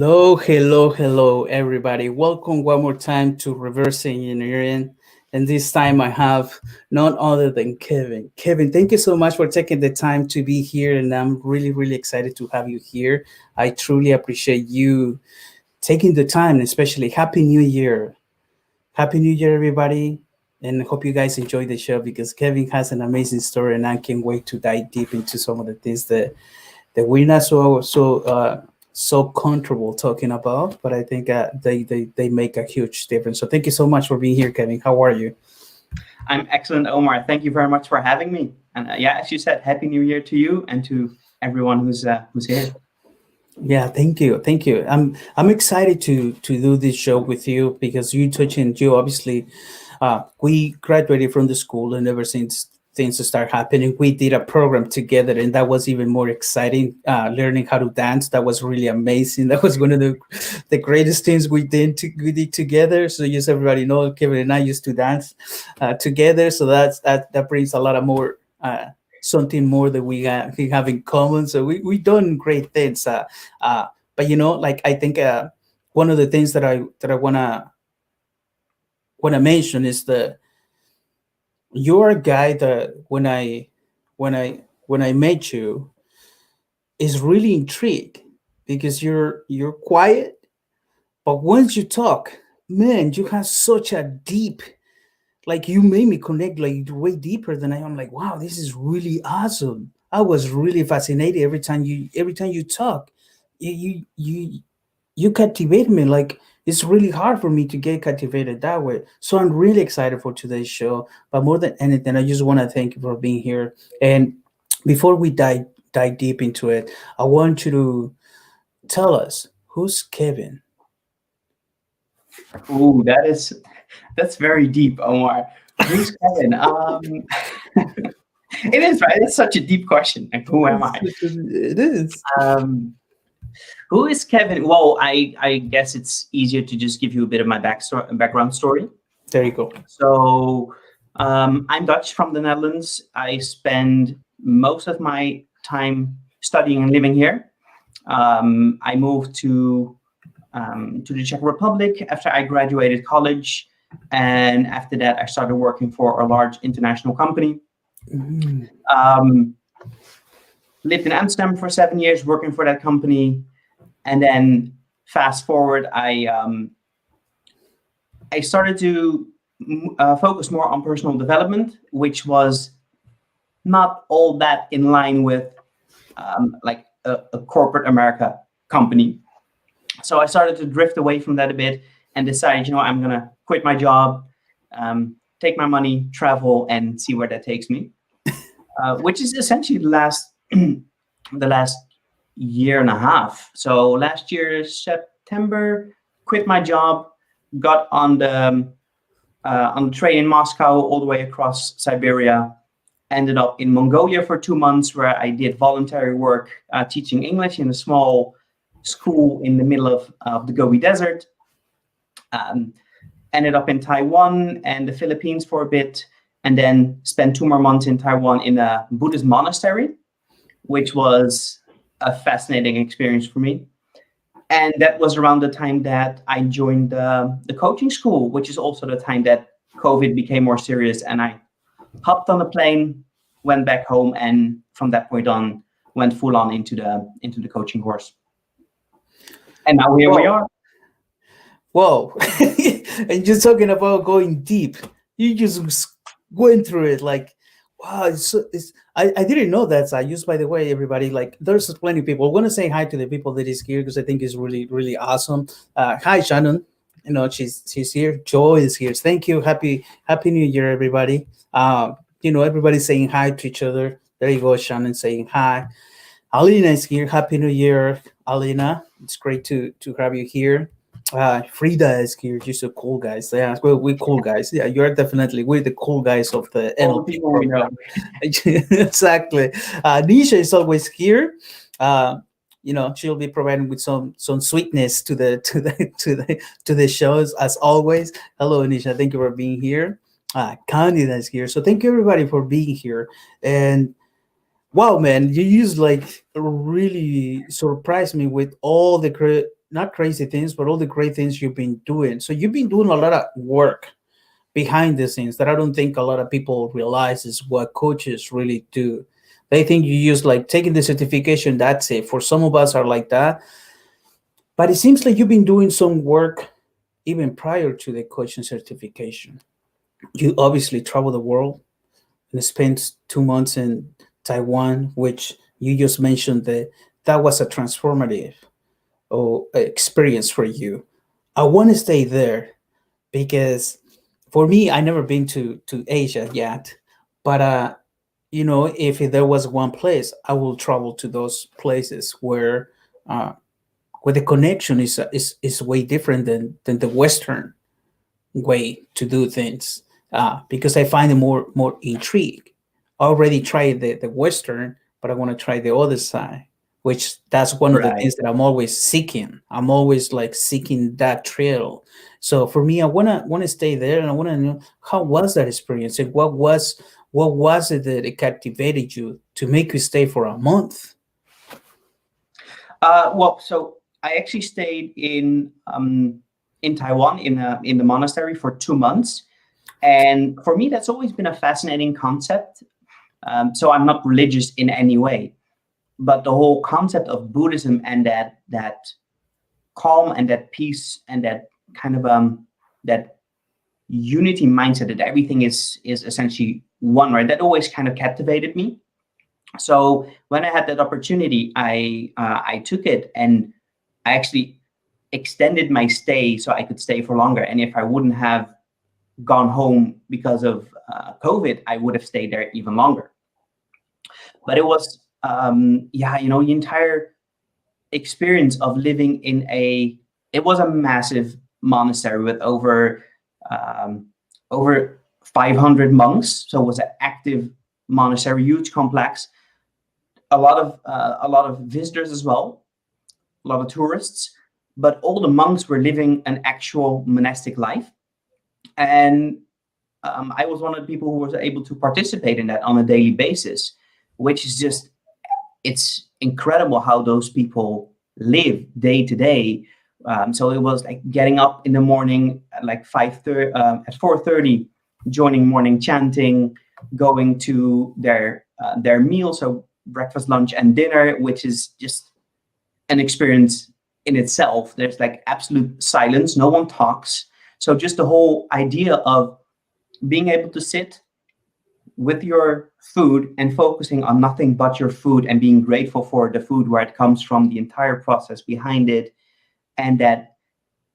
Hello, everybody. Welcome one more time to Reverse Engineering. And this time I have none other than Kevin. Kevin, thank you so much for taking the time to be here. And I'm really excited to have you here. I truly appreciate you taking the time, especially Happy New Year. Happy New Year, everybody. And I hope you guys enjoy the show because Kevin has an amazing story and I can't wait to dive deep into some of the things that we're not so comfortable talking about, but I think they make a huge difference. So thank you so much for being here, Kevin. How are you? I'm excellent, Omar. Thank you very much for having me. And yeah, as you said, Happy New Year to you and to everyone who's here. Yeah, thank you. I'm excited to do this show with you because you obviously we graduated from the school, and ever since things start happening, we did a program together, and that was even more exciting. Learning how to dance, that was really amazing. That was one of the greatest things we did together. So just everybody know, Kevin and I used to dance together. So that brings a lot of more. Something more that we have in common. So we done great things. But like I think one of the things that I wanna mention is that you're a guy that when I met you is really intrigued because you're quiet, but once you talk, man, you have such a deep, like you made me connect like way deeper than I am. Like, wow, this is really awesome. I was really fascinated every time you talk. You captivate me. Like it's really hard for me to get captivated that way. So I'm really excited for today's show. But more than anything, I just want to thank you for being here. And before we dive deep into it, I want you to tell us who's Kevin. Ooh, that's very deep, Omar. Who's Kevin? It is right. It's such a deep question. Like, who am I? It is. Who is Kevin? Well, I guess it's easier to just give you a bit of my background story. There you go. So I'm Dutch from the Netherlands. I spend most of my time studying and living here. I moved to the Czech Republic after I graduated college, and after that, I started working for a large international company. Lived in Amsterdam for 7 years, working for that company, and then fast forward, I started to focus more on personal development, which was not all that in line with like a corporate America company. So I started to drift away from that a bit and decided, I'm gonna quit my job, take my money, travel, and see where that takes me. Which is essentially the last year and a half. So last year, September, quit my job, got on the train in Moscow all the way across Siberia, ended up in Mongolia for 2 months where I did voluntary work teaching English in a small school in the middle of the Gobi Desert. Ended up in Taiwan and the Philippines for a bit, and then spent 2 more months in Taiwan in a Buddhist monastery, which was a fascinating experience for me. And that was around the time that I joined the coaching school, which is also the time that COVID became more serious. And I hopped on a plane, went back home, and from that point on, went full on into the coaching course. And now here we are. Whoa. And just talking about going deep, you just going through it like, wow. I didn't know that. So I use, by the way, everybody, like there's plenty of people. I want to say hi to the people that is here because I think it's really awesome. Hi, Shannon. She's here. Joy is here. Thank you. Happy New Year, everybody. Everybody's saying hi to each other. There you go, Shannon saying hi. Alina is here. Happy New Year, Alina. It's great to have you here. Frida is here. You're so cool, guys. Yeah, we're cool guys. Yeah, we're the cool guys of the NLP program. Exactly. Nisha is always here. She'll be providing with some sweetness to the shows as always. Hello, Nisha. Thank you for being here. Candida is here. So thank you everybody for being here. And wow, man, you really surprised me with all the not crazy things, but all the great things you've been doing. So you've been doing a lot of work behind the scenes that I don't think a lot of people realize is what coaches really do. They think you just like taking the certification, that's it. For some of us are like that. But it seems like you've been doing some work even prior to the coaching certification. You obviously travel the world and spent 2 months in Taiwan, which you just mentioned that that was a transformative experience for you. I want to stay there because for me, I never been to Asia yet, but if there was one place, I will travel to those places uh, where the connection is way different than the Western way to do things, because I find it more intrigue. I already tried the Western, but I want to try the other side, which that's one of the Right. things that I'm always seeking. I'm always like seeking that trail. So for me, I wanna stay there, and I wanna know how was that experience, and what was it that it captivated you to make you stay for a month? Well, so I actually stayed in Taiwan in the monastery for 2 months, and for me that's always been a fascinating concept. So I'm not religious in any way, but the whole concept of Buddhism and that calm and that peace and that kind of that unity mindset that everything is essentially one, right? That always kind of captivated me. So when I had that opportunity, I took it, and I actually extended my stay so I could stay for longer. And if I wouldn't have gone home because of COVID, I would have stayed there even longer. But it was, the entire experience of living it was a massive monastery with over 500 monks. So it was an active monastery, huge complex, a lot of visitors as well, a lot of tourists, but all the monks were living an actual monastic life. And I was one of the people who was able to participate in that on a daily basis, which is just, it's incredible how those people live day to day. So it was like getting up in the morning at like 5:30, at 4:30, joining morning chanting, going to their meal, so breakfast, lunch, and dinner, which is just an experience in itself. There's like absolute silence, no one talks. So just the whole idea of being able to sit with your food and focusing on nothing but your food and being grateful for the food, where it comes from, the entire process behind it, and that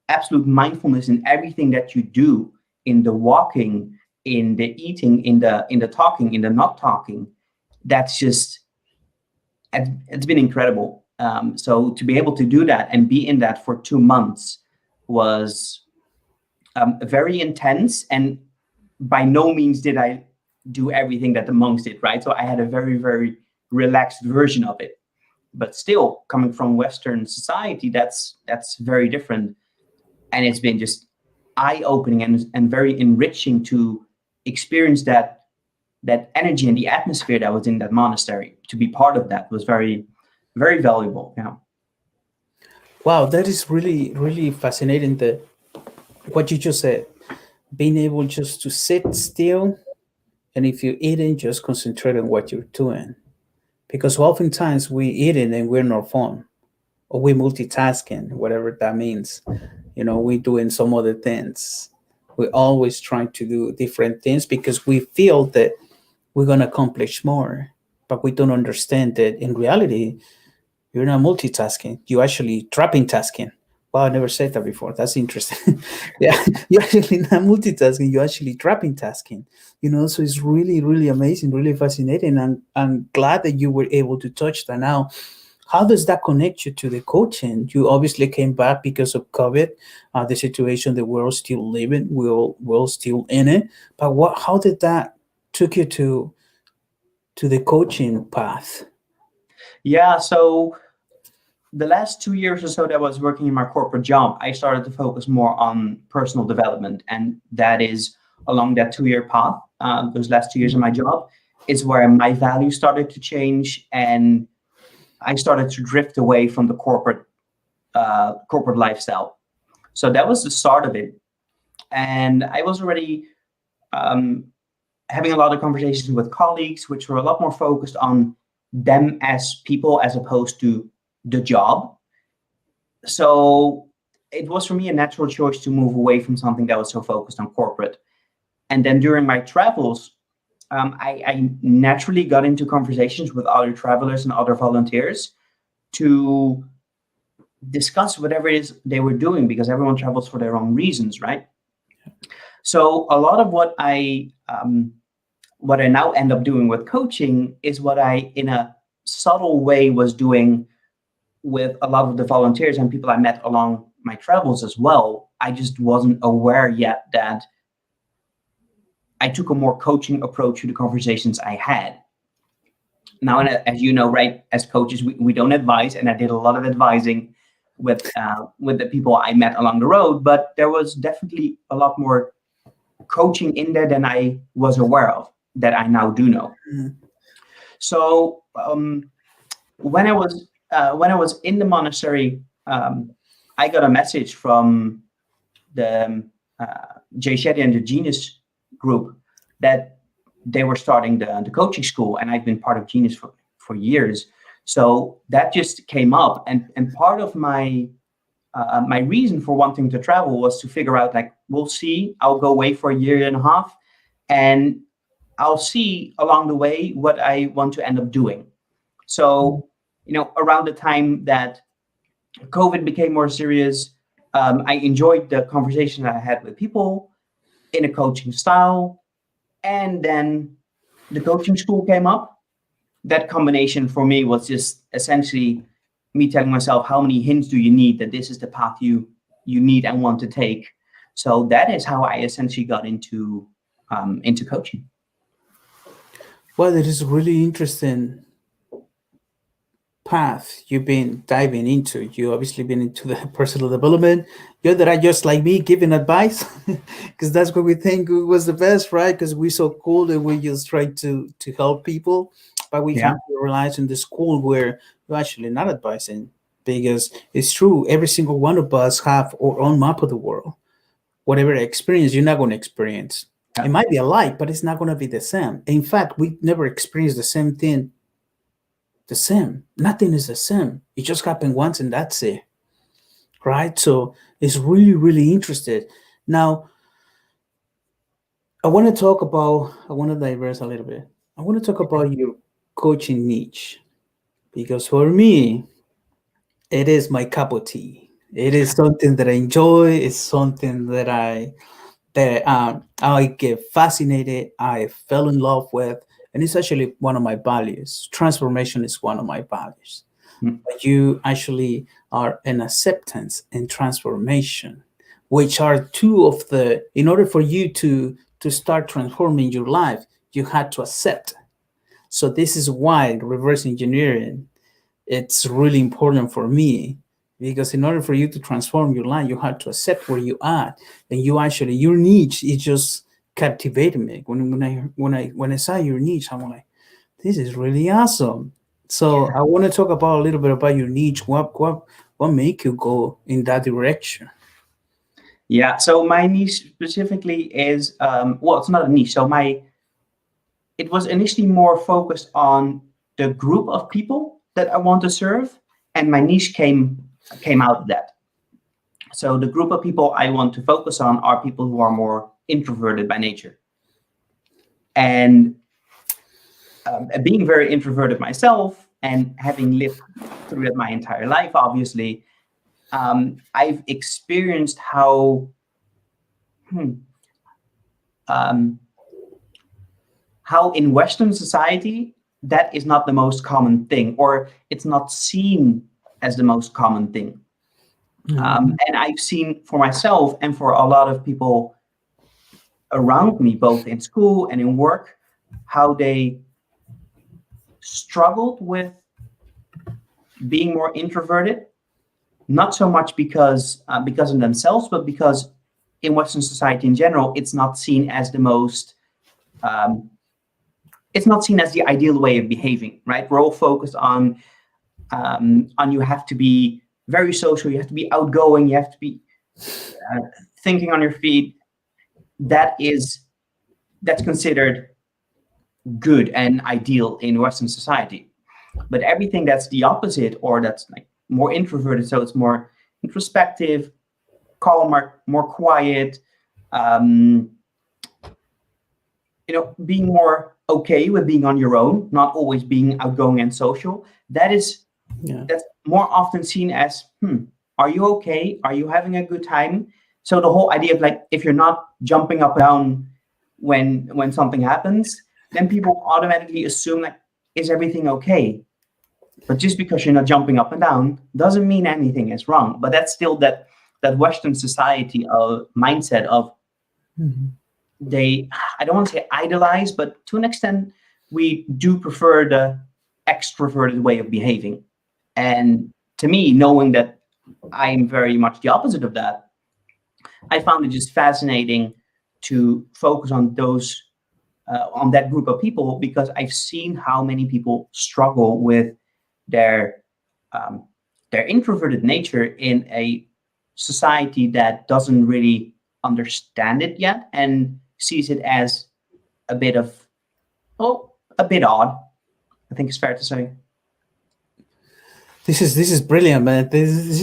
absolute mindfulness in everything that you do, in the walking, in the eating, in the talking, in the not talking. That's just, it's been incredible. So to be able to do that and be in that for 2 months was very intense, and by no means did I do everything that the monks did, right? So I had a very, very relaxed version of it. But still, coming from Western society, that's very different. And it's been just eye-opening and very enriching to experience that energy and the atmosphere that was in that monastery. To be part of that was very, very valuable. Yeah. Wow, that is really really fascinating. What you just said, being able just to sit still, and if you're eating, just concentrate on what you're doing. Because oftentimes we eating and we're on our phone, or we multitasking, whatever that means. We're doing some other things. We're always trying to do different things because we feel that we're going to accomplish more, but we don't understand that in reality, you're not multitasking. You're actually trapping tasking. Wow, I never said that before. That's interesting. Yeah, you're actually not multitasking. You're actually trapping tasking. So it's really, really amazing, really fascinating. And I'm glad that you were able to touch that. Now, how does that connect you to the coaching? You obviously came back because of COVID, the situation that we're all still living. We're all still in it. But how did that took you to the coaching path? Yeah. So the last 2 years or so that I was working in my corporate job, I started to focus more on personal development. And that is along that 2 year path. Those last 2 years of my job is where my values started to change. And I started to drift away from the corporate corporate lifestyle. So that was the start of it. And I was already having a lot of conversations with colleagues, which were a lot more focused on them as people as opposed to the job. So it was for me a natural choice to move away from something that was so focused on corporate. And then during my travels, I naturally got into conversations with other travelers and other volunteers to discuss whatever it is they were doing, because everyone travels for their own reasons, right? So a lot of what I now end up doing with coaching is what I, in a subtle way, was doing with a lot of the volunteers and people I met along my travels as well. I just wasn't aware yet that I took a more coaching approach to the conversations I had. Now, and as you know, right, as coaches, we don't advise, and I did a lot of advising with the people I met along the road, but there was definitely a lot more coaching in there than I was aware of, that I now do know. Mm. So when I was in the monastery, I got a message from the Jay Shetty and the Genius group that they were starting the coaching school, and I've been part of Genius for years. So that just came up, and part of my my reason for wanting to travel was to figure out, like, we'll see. I'll go away for a year and a half, and I'll see along the way what I want to end up doing. So, around the time that COVID became more serious, I enjoyed the conversation I had with people in a coaching style, and then the coaching school came up. That combination for me was just essentially me telling myself, how many hints do you need that this is the path you need and want to take? So that is how I essentially got into coaching. Well, it is really interesting path you've been diving into. You obviously been into the personal development. You're that are just like me giving advice, because that's what we think was the best, right? Because we're so cool that we just try to help people, but we Yeah. come to realize in the school where you're actually not advising, because it's true. Every single one of us have our own map of the world. Whatever experience you're not going to experience, it Yeah. might be alike, but it's not going to be the same. In fact, we never experience the same thing the same. Nothing is the same. It just happened once and that's it. Right? So it's really, really interesting. Now, I want to diverse a little bit. I want to talk about your coaching niche, because for me, it is my cup of tea. It is something that I enjoy. It's something that I get fascinated. I fell in love with, and it's actually one of my values. Transformation is one of my values. Mm. But you actually are an acceptance and transformation, which are two of the. In order for you to start transforming your life, you had to accept. So this is why reverse engineering, it's really important for me, because in order for you to transform your life, you have to accept where you are, and you actually, your niche is just captivating me. When I saw your niche, I'm like, this is really awesome. So I want to talk about a little bit about your niche. What make you go in that direction? Yeah. So my niche specifically is, well, it's not a niche. So it was initially more focused on the group of people that I want to serve, and my niche came out of that. So the group of people I want to focus on are people who are more introverted by nature. And being very introverted myself, and having lived through it my entire life, obviously, I've experienced how in Western society that is not the most common thing, or it's not seen as the most common thing. And I've seen for myself and for a lot of people around me, both in school and in work, how they struggled with being more introverted, not so much because of themselves, but because in Western society in general, it's not seen as the most, it's not seen as the ideal way of behaving, right? We're all focused on you have to be very social, you have to be outgoing, you have to be thinking on your feet. That's considered good and ideal in Western society. But everything that's the opposite, or that's like more introverted, so it's more introspective, calmer, more quiet, um, being more okay with being on your own, not always being outgoing and social. Yeah. That's more often seen as, are you okay? Are you having a good time? So the whole idea of like, if you're not jumping up and down when something happens, then people automatically assume like, is everything okay? But just because you're not jumping up and down doesn't mean anything is wrong. But that's still that Western society mindset of Mhm. I don't want to say idolize, but to an extent, we do prefer the extroverted way of behaving. And to me, knowing that I'm very much the opposite of that, I found it just fascinating to focus on on that group of people, because I've seen how many people struggle with their um, their introverted nature in a society that doesn't really understand it yet and sees it as a bit of a bit odd. I think it's fair to say. This is brilliant, man. This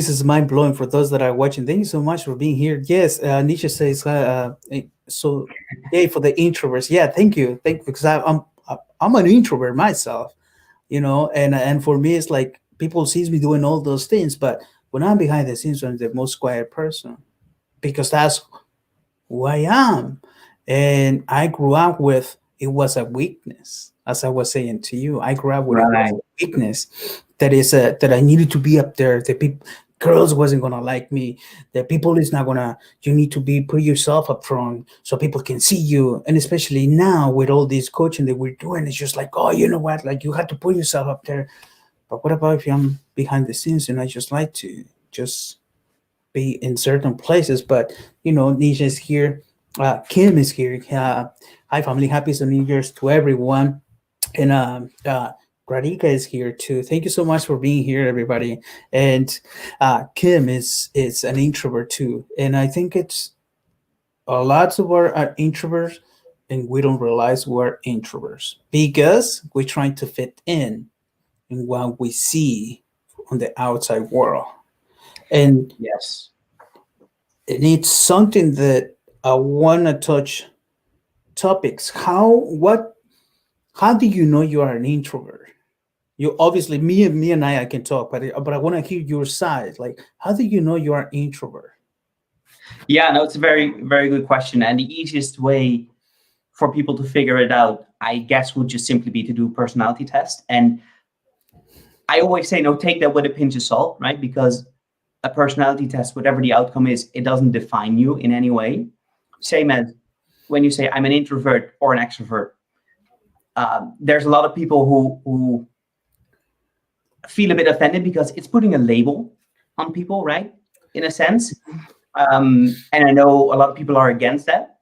is mind blowing for those that are watching. Thank you so much for being here. Yes, Nisha says so. Yay for the introverts. Yeah, thank you, because I'm an introvert myself, and for me it's like people sees me doing all those things, but when I'm behind the scenes, I'm the most quiet person because that's who I am. And I grew up with it was a weakness. As I was saying to you, I grew up with it was Right. a weakness that I needed to be up there. The people girls wasn't gonna like me. The people is not gonna you need to be put yourself up front so people can see you. And especially now with all this coaching that we're doing, it's just like, oh, you know what? Like you have to put yourself up there. But what about if I'm behind the scenes and I just like to just be in certain places? But Nisha is here, Kim is here. Hi, family. Happy New Year's to everyone. And Radhika is here too. Thank you so much for being here, everybody. And Kim is an introvert too. And I think it's a lot of our are introverts, and we don't realize we're introverts because we're trying to fit in what we see on the outside world. And Yes. it's something that I want to touch topics. How do you know you are an introvert? You obviously me and I can talk, but I want to hear your side. Like, how do you know you are introvert? Yeah, no, it's a very, very good question. And the easiest way for people to figure it out, I guess, would just simply be to do a personality test. And I always say, no, take that with a pinch of salt, right? Because a personality test, whatever the outcome is, it doesn't define you in any way. Same as when you say I'm an introvert or an extrovert. There's a lot of people who feel a bit offended because it's putting a label on people, right? In a sense. And I know a lot of people are against that,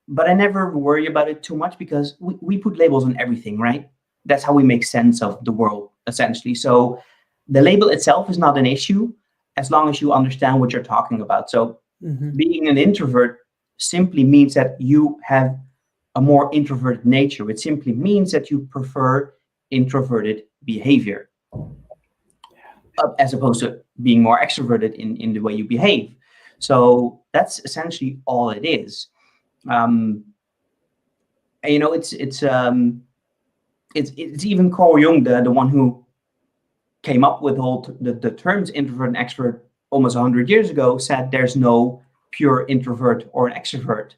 but I never worry about it too much because we put labels on everything, right? That's how we make sense of the world, essentially. So the label itself is not an issue as long as you understand what you're talking about. So Mm-hmm. being an introvert simply means that you have a more introverted nature. It simply means that you prefer introverted behavior as opposed to being more extroverted in the way you behave. So that's essentially all it is. Um, and, it's even Carl Jung, the one who came up with the terms introvert and extrovert almost 100 years ago, said there's no pure introvert or an extrovert.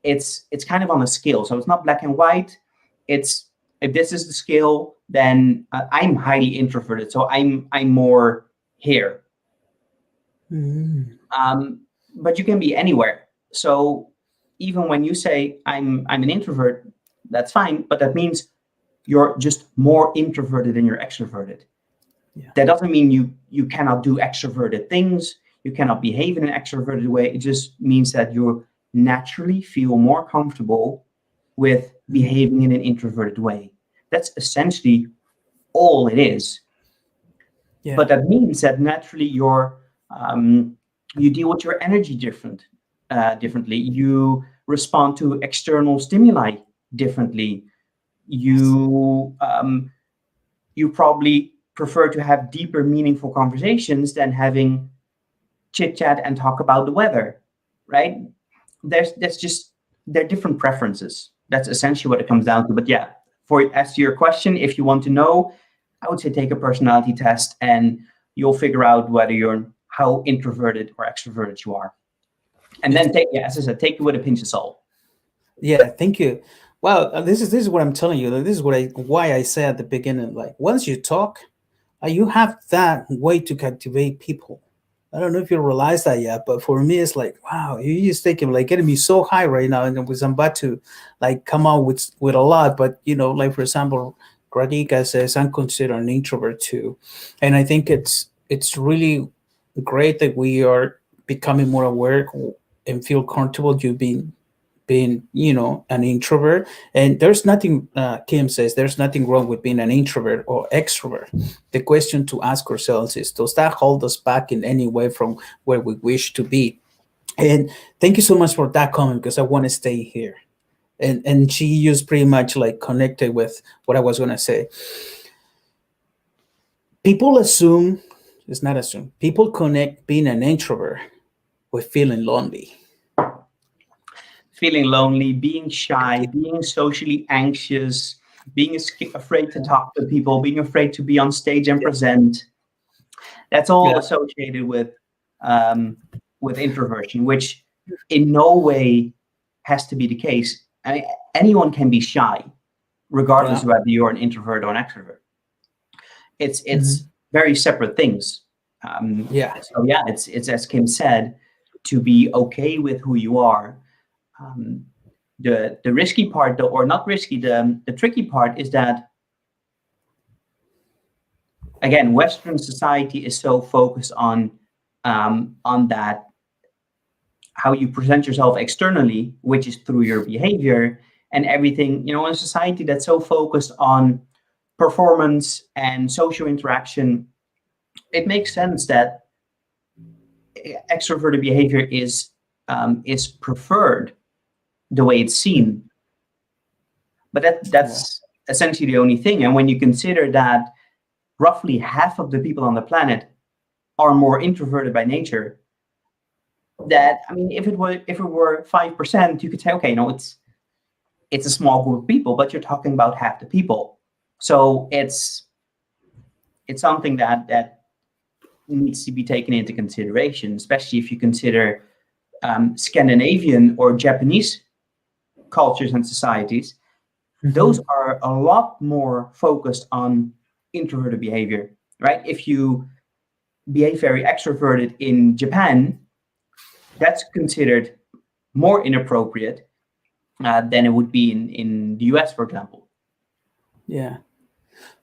It's kind of on a scale, so it's not black and white. It's if this is the scale, then I'm highly introverted, so I'm more here. Mm-hmm. But you can be anywhere. So even when you say I'm an introvert, that's fine, but that means you're just more introverted than you're extroverted. Yeah. That doesn't mean you cannot do extroverted things, you cannot behave in an extroverted way. It just means that you naturally feel more comfortable with behaving in an introverted way. That's essentially all it is. But Yeah. that means that naturally you deal with your energy differently. You respond to external stimuli differently. Yes. You probably prefer to have deeper, meaningful conversations than having chit chat and talk about the weather, right? That's just they're different preferences. That's essentially what it comes down to. But yeah, for as to your question, if you want to know, I would say take a personality test and you'll figure out whether you're how introverted or extroverted you are. And Yes. then take, yeah, as I said, take it with a pinch of salt. Yeah. Thank you. Well, this is what I'm telling you. This is why I say at the beginning. Like once you talk, you have that way to captivate people. I don't know if you realize that yet, but for me, it's like, wow, you just taking like getting me so high right now, and was I'm about to like come out with a lot. But like for example, Radhika says I'm considered an introvert too, and I think it's really great that we are becoming more aware and feel comfortable you being an introvert. And there's nothing, Kim says there's nothing wrong with being an introvert or extrovert. The question to ask ourselves is, does that hold us back in any way from where we wish to be? And thank you so much for that comment, because I want to stay here. And she just pretty much like connected with what I was going to say. People assume, it's not assume, people connect being an introvert with feeling lonely. Feeling lonely, being shy, being socially anxious, being afraid to talk to people, being afraid to be on stage and present. That's all Yeah. associated um, with introversion, which in no way has to be the case. I mean, anyone can be shy, regardless Yeah. of whether you're an introvert or an extrovert. It's Mhm. very separate things. Yeah. So yeah, it's as Kim said, to be okay with who you are. Um, the risky part, though, or not risky, the tricky part is that again, Western society is so focused on that how you present yourself externally, which is through your behavior and everything. In a society that's so focused on performance and social interaction, it makes sense that extroverted behavior is preferred the way it's Mhm. seen. But Yeah. that's essentially the only thing. And when you consider that roughly half of the people on the planet are more introverted by nature, that I mean, if it were 5%, you could say, okay, no, it's a small group of people, but you're talking about half the people. So it's something that needs to be taken into consideration, especially if you consider Scandinavian or Japanese cultures and societies. Those Mhm. are a lot more focused on introverted behavior, right? If you behave very extroverted in Japan, that's considered more inappropriate than it would be in the US, for example. Yeah.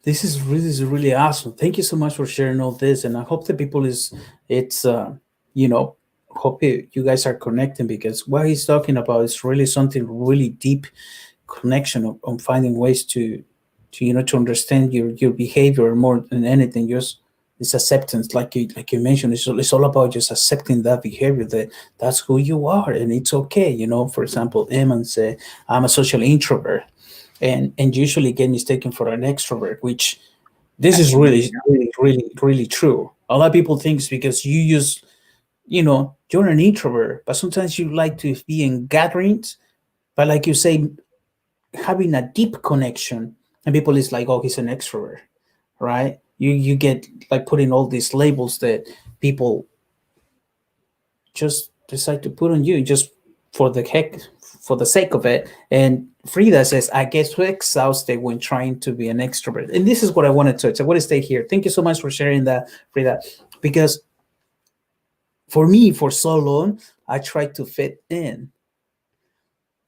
This is really awesome. Thank you so much for sharing all this, and I hope the people is it's you know hope you guys are connecting, because what he's talking about is really something really deep connection on finding ways to understand your behavior more than anything. Just it's acceptance, like you mentioned. It's all about just accepting that behavior, that's who you are, and it's okay. For example, Eamon said, I'm a social introvert, and usually get mistaken for an extrovert, which this is Absolutely. really, really, really, really true. A lot of people think it's because you're an introvert, but sometimes you like to be in gatherings. But like you say, having a deep connection, and people is like, oh, he's an extrovert, right? You get like putting all these labels that people just decide to put on you just for the sake of it. And Frida says, I get too exhausted when trying to be an extrovert. And this is what I wanted to. So I want to stay here. Thank you so much for sharing that, Frida. Because for me, for so long, I tried to fit in,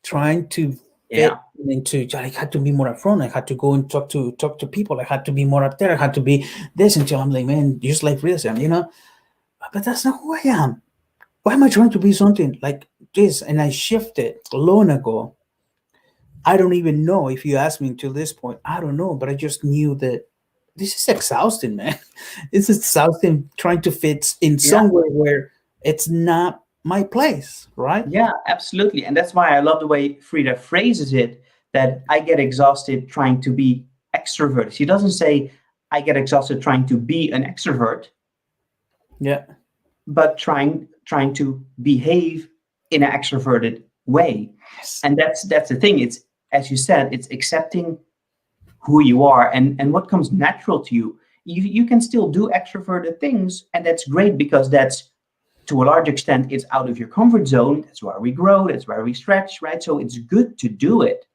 trying to Yeah. fit into. I had to be more upfront. I had to go and talk to people. I had to be more up there. I had to be this until I'm like, man, just like Frida, but that's not who I am. Why am I trying to be something like this? And I shifted long ago. I don't even know if you asked me until this point. I don't know, but I just knew that. this is exhausting, man. It's exhausting trying to fit in Yeah, somewhere where it's not my place, right? yeah, absolutely. And that's why I love the way Frida phrases it, that I get exhausted trying to be extroverted. She doesn't say I get exhausted trying to be an extrovert, Yeah. but trying to behave in an extroverted way. Yes. And that's the thing. It's, as you said, it's accepting who you are and what comes natural to you. You can still do extroverted things, and that's great because that's, to a large extent, it's out of your comfort zone. That's where we grow, that's where we stretch, right? So it's good to do it,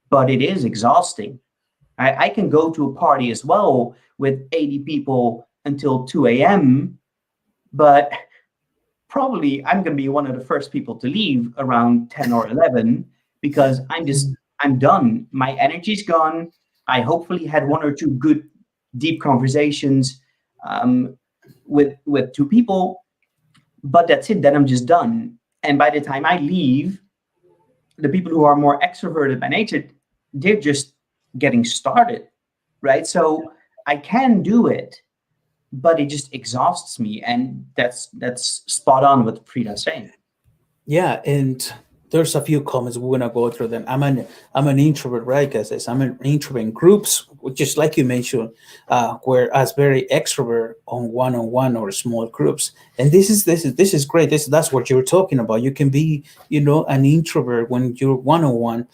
but it is exhausting. I can go to a party as well with 80 people until 2 a.m., but probably I'm going to be one of the first people to leave around 10 or 11 because I'm done. My energy's gone. I hopefully had one or two good, deep conversations um, with two people, but that's it. Then I'm just done. And by the time I leave, the people who are more extroverted by nature, they're just getting started, right? So I can do it, but it just exhausts me, and that's spot on what Frida's saying. Yeah, and there's a few comments we're gonna go through them. I'm an introvert, right? Because I'm an introvert in groups, just like you mentioned, whereas very extrovert on one or small groups. And this is great. That's what you're talking about. You can be, an introvert when you're one on one.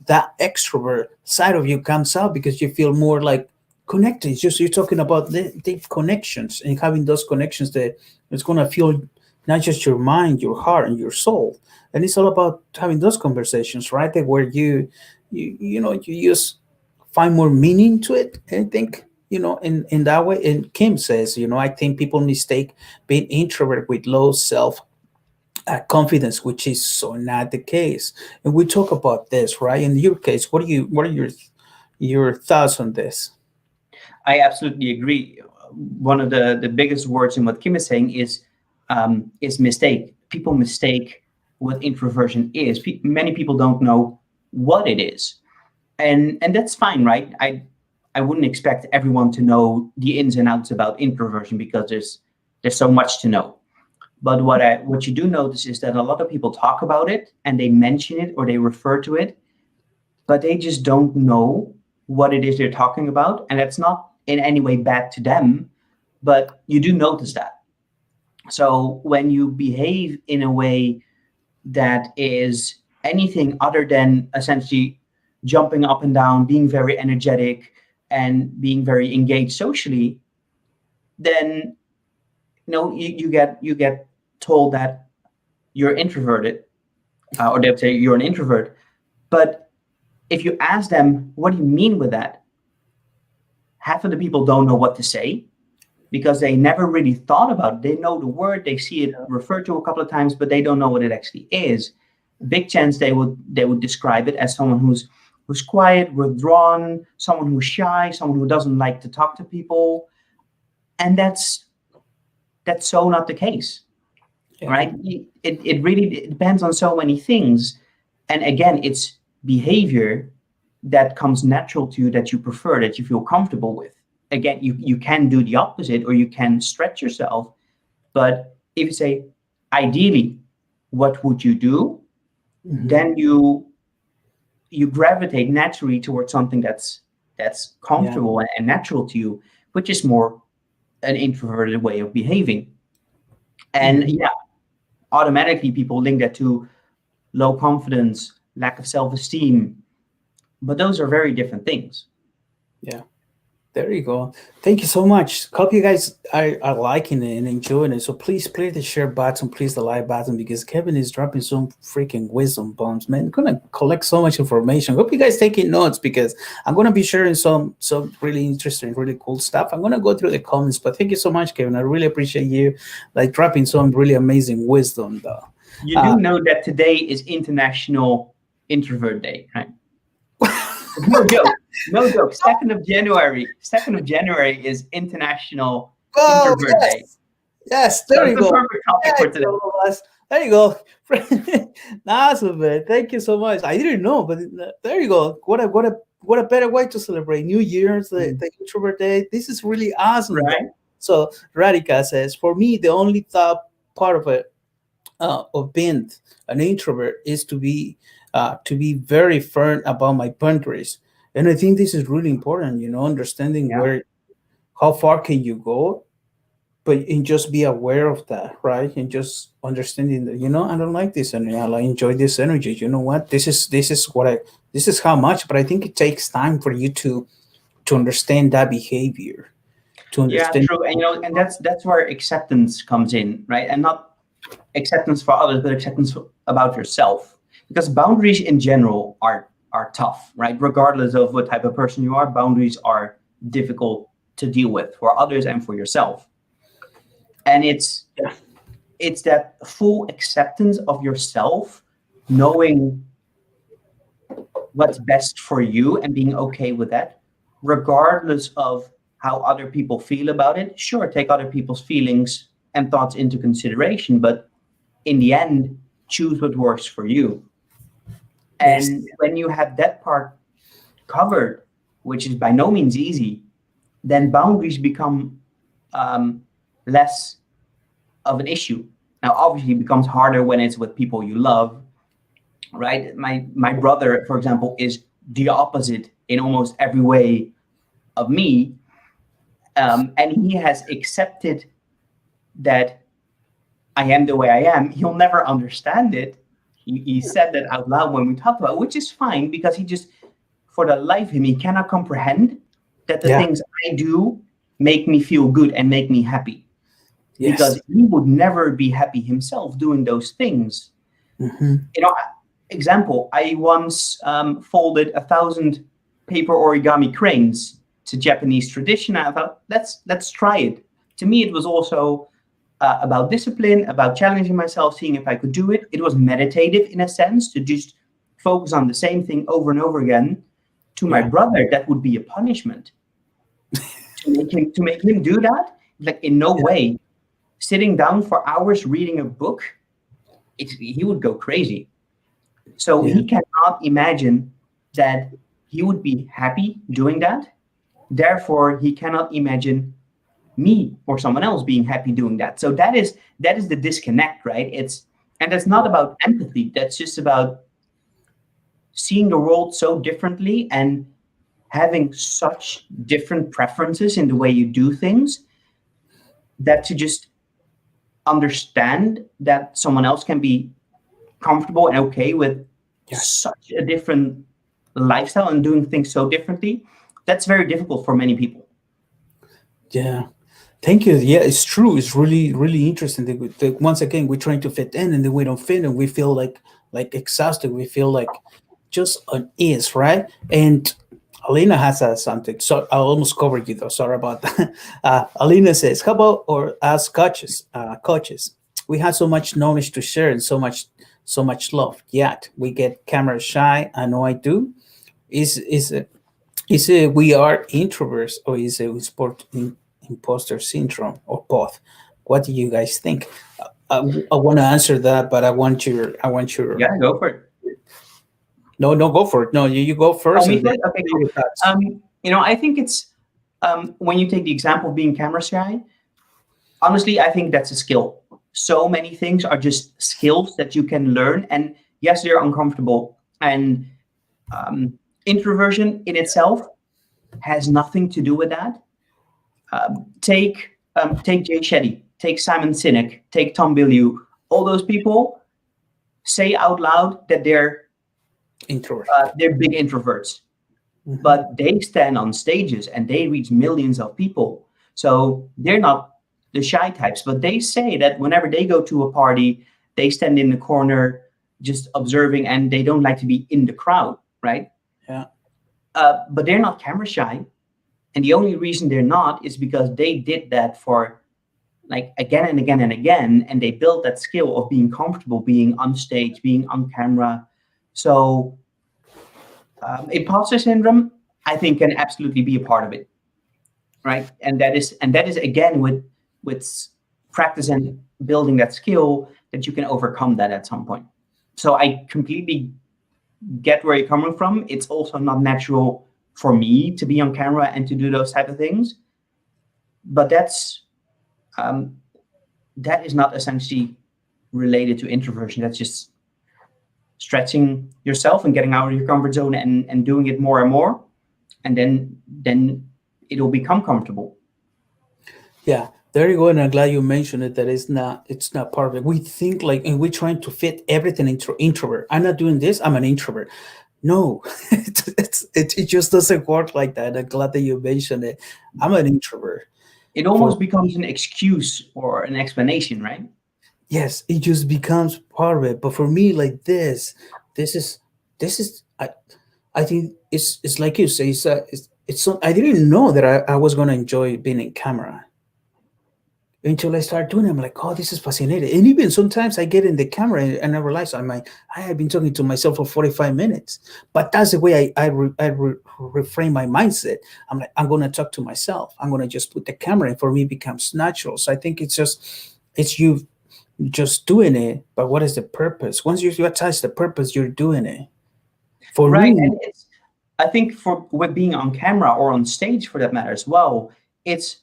That extrovert side of you comes out because you feel more like connected. It's just you're talking about the deep connections and having those connections that it's gonna feel not just your mind, your heart, and your soul. And it's all about having those conversations, right? That where you just find more meaning to it. I think in that way. And Kim says, I think people mistake being introvert with low self confidence, which is so not the case. And we talk about this, right? In your case, what are your thoughts on this? I absolutely agree. One of the biggest words in what Kim is saying is mistake. People mistake what introversion is. Many people don't know what it is, and that's fine, right? I wouldn't expect everyone to know the ins and outs about introversion because there's so much to know. But what you do notice is that a lot of people talk about it and they mention it or they refer to it, but they just don't know what it is they're talking about. And that's not in any way bad to them, but you do notice that. So when you behave in a way that is anything other than essentially jumping up and down, being very energetic, and being very engaged socially, then you get told that you're introverted, or they'll say you're an introvert. But if you ask them, what do you mean with that? Half of the people don't know what to say because they never really thought about it. They know the word, they see it referred to a couple of times, but they don't know what it actually is. Big chance they would describe it as someone who's quiet, withdrawn, someone who's shy, someone who doesn't like to talk to people, and that's so not the case, Yeah. right? It really depends on so many things, and again, it's behavior that comes natural to you, that you prefer, that you feel comfortable with. Again, you can do the opposite or you can stretch yourself. But if you say, ideally, what would you do? Mhm. Then you gravitate naturally towards something that's Yeah. comfortable and natural to you, which is more an introverted way of behaving. And Mhm. yeah, automatically people link that to low confidence, lack of self-esteem, but those are very different things. Yeah. There you go. Thank you so much. Hope you guys are liking it and enjoying it. So please play the share button, please the like button, because Kevin is dropping some freaking wisdom bombs, man. Gonna collect so much information. Hope you guys taking notes because I'm gonna be sharing some really interesting, really cool stuff. I'm gonna go through the comments, but thank you so much, Kevin. I really appreciate you like dropping some really amazing wisdom though. You Uh, do know that today is International Introvert Day, right? No joke. No joke. 2nd of January. 2nd of January is International oh Introvert Day. yes, yes, So there it's you the go. perfect topic There for you today. go, Boaz. There you go. Awesome, man. Thank you so much. I didn't know, but there you go. what a better way to celebrate New Year's, Mm. the introvert day. This is really awesome. Right? So Radhika says, for me, the only thought part of it of being an introvert is to be very firm about my boundaries. And I think this is really important, understanding Yeah. where how far can you go, but and just be aware of that, right? And just understanding that, I don't like this energy. I enjoy this energy. You know what? This is how much, but I think it takes time for you to understand that behavior, to Yeah, understand. true. And and that's where acceptance comes in, right? And not acceptance for others, but acceptance about yourself. Because boundaries in general are tough, right? Regardless of what type of person you are, boundaries are difficult to deal with for others and for yourself. And Yeah. it's that full acceptance of yourself, knowing what's best for you and being okay with that, regardless of how other people feel about it. Sure, take other people's feelings and thoughts into consideration, but in the end, choose what works for you. Yes. And when you have that part covered, which is by no means easy, then boundaries become um, less of an issue. Now, obviously, it becomes harder when it's with people you love, right? My brother, for example, is the opposite in almost every way of me, and he has accepted that I am the way I am. He'll never understand it. He said that out loud when we talked about it, which is fine because he just, for the life of him, he cannot comprehend that the Yeah. things I do make me feel good and make me happy Yes. because he would never be happy himself doing those things. Hmm. You know, example, I once folded 1,000 paper origami cranes. It's a Japanese tradition. I thought, let's try it. To me, it was also about discipline, about challenging myself, seeing if I could do it. It was meditative in a sense to just focus on the same thing over and over again. To my Yeah. brother, that would be a punishment. To make him do that, like in no Yeah. way. Sitting down for hours reading a book, he would go crazy. So Yeah. he cannot imagine that he would be happy doing that. Therefore, he cannot imagine me or someone else being happy doing that. So that is the disconnect, right? And that's not about empathy. That's just about seeing the world so differently and having such different preferences in the way you do things that to just understand that someone else can be comfortable and okay with Yes. such a different lifestyle and doing things so differently, that's very difficult for many people. Yeah. Thank you. Yeah, it's true. It's really, really interesting. Once again, we're trying to fit in, and then we don't fit, and we feel like exhausted. We feel like just unease, right? And Alina has something. So I almost covered you though. Sorry about that. Alina says, "How about or as coaches, we have so much knowledge to share and so much love. Yet we get camera shy. I know I do. Is it is it we are introverts or is it imposter syndrome or both? What do you guys think? I want to answer that, but I want your Yeah, go for it. no, no, go for it. No, you go Oh, first me and then first? Okay, cool. your thoughts. I think it's when you take the example of being camera shy, honestly, I think that's a skill. So many things are just skills that you can learn. And yes, they're uncomfortable. And introversion in itself has nothing to do with that. Take Jay Shetty, take Simon Sinek, take Tom Bilyeu. All those people say out loud that Introvert. they're big introverts, Mhm. but they stand on stages and they reach millions of people. So they're not the shy types, but they say that whenever they go to a party, they stand in the corner just observing and they don't like to be in the crowd, right? Yeah. But they're not camera shy. And the only reason they're not is because they did that for like again and again and again. And they built that skill of being comfortable, being on stage, being on camera. So imposter syndrome, I think, can absolutely be a part of it, right? And that is again with practice and building that skill that you can overcome that at some point. So I completely get where you're coming from. It's also not natural for me to be on camera and to do those type of things. But um, that is not essentially related to introversion. That's just stretching yourself and getting out of your comfort zone and doing it more and more, and then it'll become comfortable. Yeah, there you go. And I'm glad you mentioned it. That it's not part of it. We think like, and we're trying to fit everything into introvert. I'm not doing this. I'm an introvert. No, it just doesn't work like that. I'm glad that you mentioned it. I'm an introvert. It For almost becomes an excuse or an explanation, right? yes, it just becomes part of it. But for me, like this is this is I think it's like you say. It's so, I didn't know that I was gonna enjoy being in camera until I start doing it. I'm like, oh, this is fascinating. And even sometimes I get in the camera and I realize I have been talking to myself for 45 minutes. But that's the way I reframe my mindset. I'm like, I'm going to talk to myself. I'm going to just put the camera in. For me, it becomes natural. So I think it's you just doing it. But what is the purpose? Once you attach the purpose, you're doing it. For Right. me, And I think for with being on camera or on stage for that matter as well, it's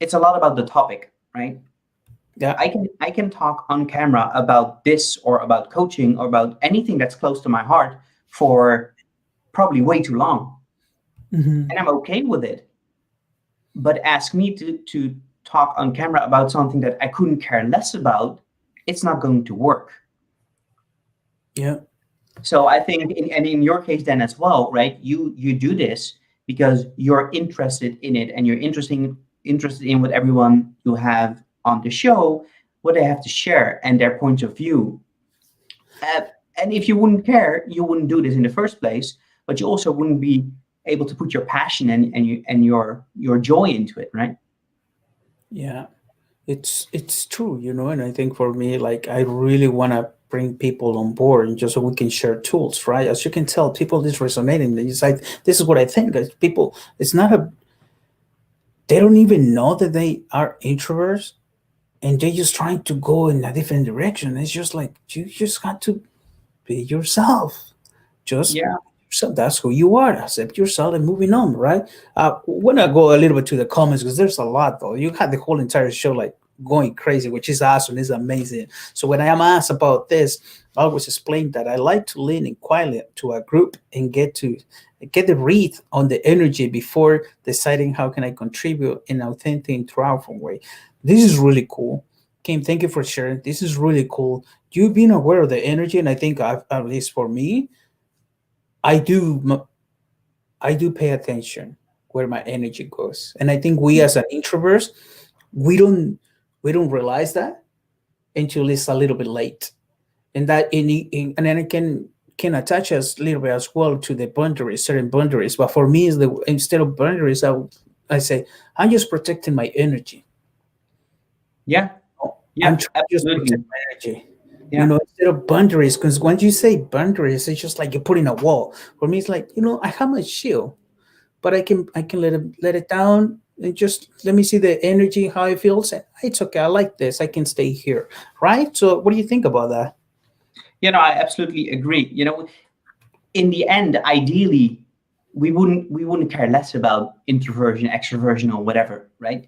it's a lot about the topic, right? yeah. I can talk on camera about this or about coaching or about anything that's close to my heart for probably way too long, Mhm. and I'm okay with it. But ask me to talk on camera about something that I couldn't care less about, it's not going to work. Yeah. So I think, and in your case then as well, right? You do this because you're interested in it, and you're interested in what everyone you have on the show, what they have to share, and their point of view. Uh, and if you wouldn't care, you wouldn't do this in the first place. But you also wouldn't be able to put your passion and your joy into it, right? Yeah. It's true, and I think for me, like I really want to bring people on board, and just so we can share tools, right? As you can tell, people is resonating. It's like this is what I think. That people, it's not a they don't even know that they are introverts, and they're just trying to go in a different direction. It's just like you just got to be yourself. Just Yeah. so that's who you are. Accept yourself and moving on, right? Want to go a little bit to the comments because there's a lot though. You had the whole entire show like going crazy, which is awesome. It's amazing. So when I am asked about this, I always explain that I like to lean in quietly to a group and get the read on the energy before deciding how can I contribute in an authentic, powerful way. This is really cool. Kim, thank you for sharing. This is really cool. You've been aware of the energy, and I think at least for me, I do I do pay attention where my energy goes. And I think we as an introverts, we don't we don't realize that until it's a little bit late. And that and then it can attach us a little bit as well to the boundaries, certain boundaries. But for me, is the instead of boundaries, I say I'm just protecting my energy. Yeah. I'm Yeah. trying to just protect Absolutely. my energy. Yeah. Instead of boundaries, because when you say boundaries, it's just like you're putting a wall. For me, it's like, I have my shield, but I can let it down and just let me see the energy, how it feels. And it's okay. I like this. I can stay here. Right. So what do you think about that? I absolutely agree. In the end, ideally, we wouldn't care less about introversion, extroversion, or whatever, right?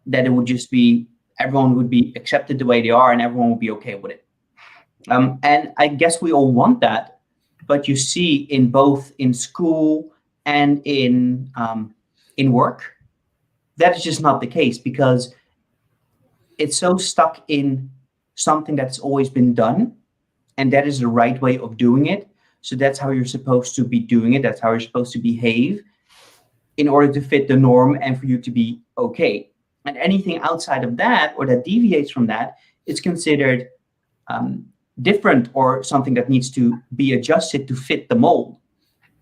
That it would just be everyone would be accepted the way they are, and everyone would be okay with it. And I guess we all want that, but you see, in both in school and in work, that is just not the case because it's so stuck in something that's always been done, and that is the right way of doing it. So that's how you're supposed to be doing it. That's how you're supposed to behave in order to fit the norm and for you to be okay. And anything outside of that or that deviates from that is considered um, different or something that needs to be adjusted to fit the mold,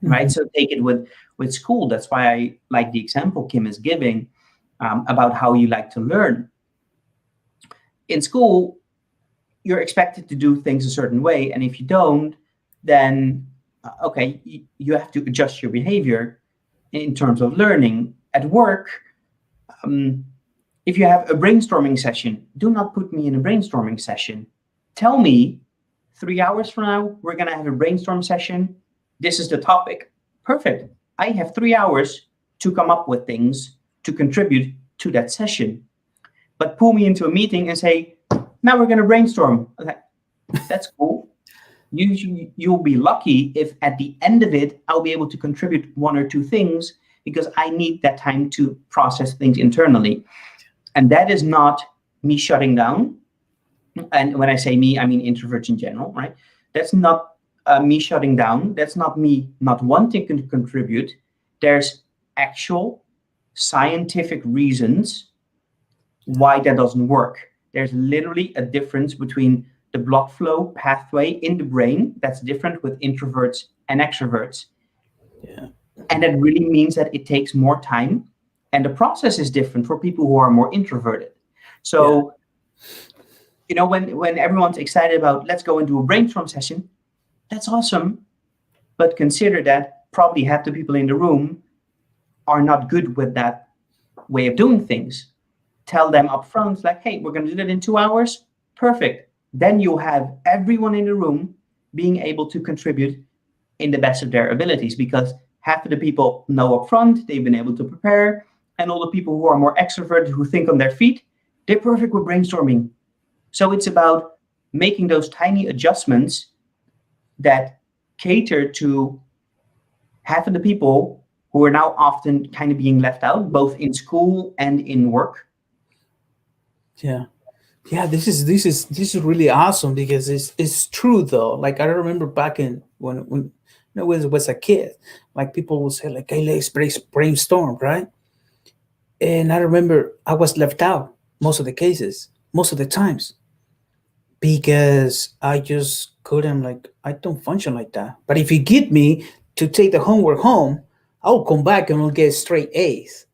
right? Mhm. So take it with school. That's why I like the example Kim is giving about how you like to learn. In school, you're expected to do things a certain way, and if you don't, then okay, you have to adjust your behavior in terms of learning. At work, um, if you have a brainstorming session, do not put me in a brainstorming session. Tell me 3 hours from now we're going to have a brainstorm session. This is the topic. Perfect. I have 3 hours to come up with things to contribute to that session. But pull me into a meeting and say, now we're going to brainstorm. I'm like, that's cool. You'll be lucky if at the end of it, I'll be able to contribute 1 or 2 things, because I need that time to process things internally. And that is not me shutting down. And when I say me, I mean introverts in general, right? That's not me shutting down. That's not me not wanting to contribute. There's actual scientific reasons why that doesn't work. There's literally a difference between the blood flow pathway in the brain that's different with introverts and extroverts. Yeah. And that really means that it takes more time, and the process is different for people who are more introverted. So, when everyone's excited about, let's go into a brainstorm session, that's awesome. But consider that probably half the people in the room are not good with that way of doing things. Tell them up front, like, hey, we're going to do that in 2 hours. Perfect. Then you'll have everyone in the room being able to contribute in the best of their abilities, because half of the people know up front, they've been able to prepare, and all the people who are more extroverted, who think on their feet, they're perfect with brainstorming. So it's about making those tiny adjustments that cater to half of the people who are now often kind of being left out, both in school and in work. Yeah. This is really awesome, because it's true though. Like I remember back in when I was a kid, like people would say like, hey, let's brainstorm, right? And I remember I was left out most of the cases, most of the times, because I just couldn't, like, I don't function like that. But if you get me to take the homework home, I'll come back and I'll get straight A's.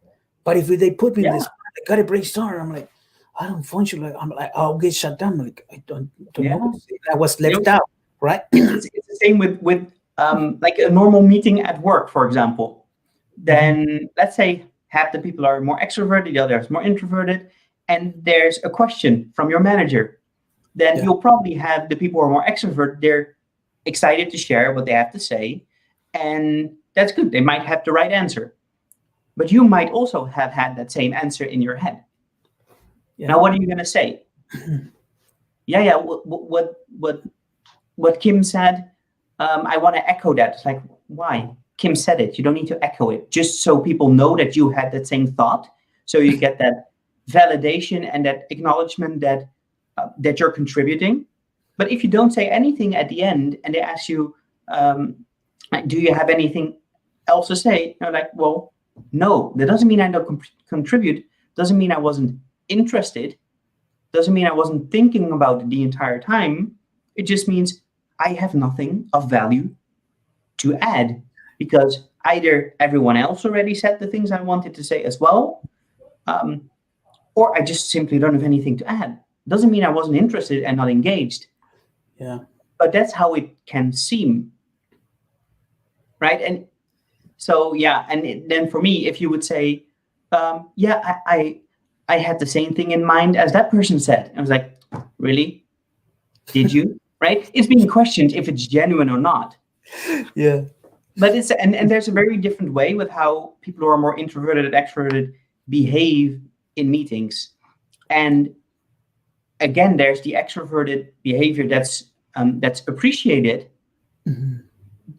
But if they put me in this, I gotta brainstorm. I'm like, I don't function like, I'm like, I'll get shut down. I'm like, I don't know what to say. I was left out, right? It's the same with like a normal meeting at work, for example. Then let's say half the people are more extroverted, the others more introverted, and there's a question from your manager. Then you'll probably have the people who are more extroverted, they're excited to share what they have to say, and that's good. They might have the right answer. But you might also have had that same answer in your head. Yeah. Now, what are you going to say? What Kim said, I want to echo that. It's like, why? Kim said it. You don't need to echo it. Just so people know that you had that same thought. So you get that validation and that acknowledgement that that you're contributing. But if you don't say anything at the end and they ask you, do you have anything else to say? You're like, well, no. That doesn't mean I don't contribute. Doesn't mean I wasn't interested. Doesn't mean I wasn't thinking about it the entire time. It just means I have nothing of value to add, because either everyone else already said the things I wanted to say as well, or I just simply don't have anything to add. Doesn't mean I wasn't interested and not engaged. Yeah. But that's how it can seem. Right? And so, then for me, if you would say, I had the same thing in mind as that person said. I was like, really? Did you? Right? It's being questioned if it's genuine or not. Yeah. But it's and there's a very different way with how people who are more introverted and extroverted behave in meetings. And again, there's the extroverted behavior that's appreciated,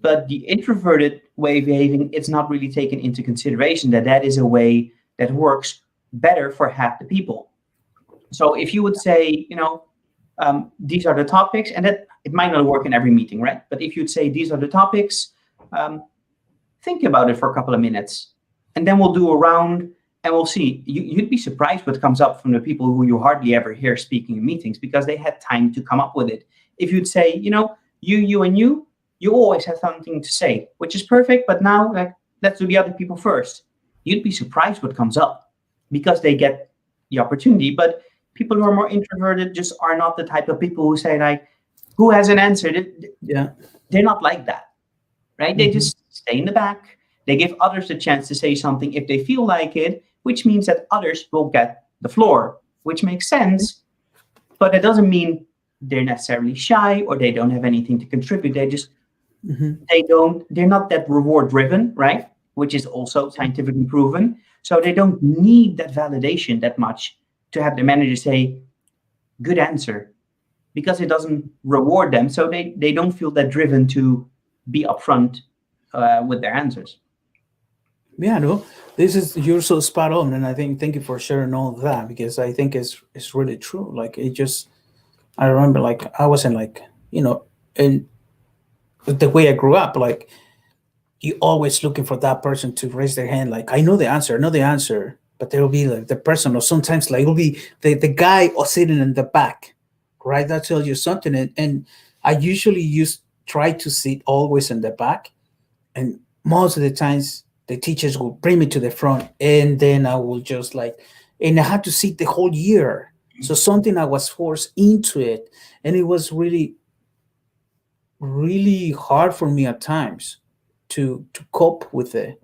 but the introverted way of behaving, it's not really taken into consideration that is a way that works better for half the people. So if you would say, these are the topics, and that it might not work in every meeting, right? But if you'd say these are the topics, think about it for a couple of minutes, and then we'll do a round and we'll see. You'd be surprised what comes up from the people who you hardly ever hear speaking in meetings, because they had time to come up with it. If you'd say, you and you always have something to say, which is perfect, but now let's do the other people first. You'd be surprised what comes up, because they get the opportunity. But people who are more introverted just are not the type of people who say, like, who has an answer? Yeah. They're not like that, right? They just stay in the back. They give others the chance to say something if they feel like it, which means that others will get the floor, which makes sense. But it doesn't mean they're necessarily shy or they don't have anything to contribute. They just, they're not that reward driven, right? which is also scientifically proven. So they don't need that validation that much to have the manager say, good answer, because it doesn't reward them. So they don't feel that driven to be upfront with their answers. Yeah, no, this is you're so spot on, and I think thank you for sharing all of that because I think it's really true. Like it just, I remember like I wasn't like in the way I grew up, like you always looking for that person to raise their hand. Like I know the answer, but there will be like the person, or sometimes like it will be the guy or sitting in the back, right? That tells you something, and I usually use try to sit always in the back, and most of the times the teachers will bring me to the front and then I will just like, and I had to sit the whole year, so something I was forced into it, and it was really really hard for me at times to cope with it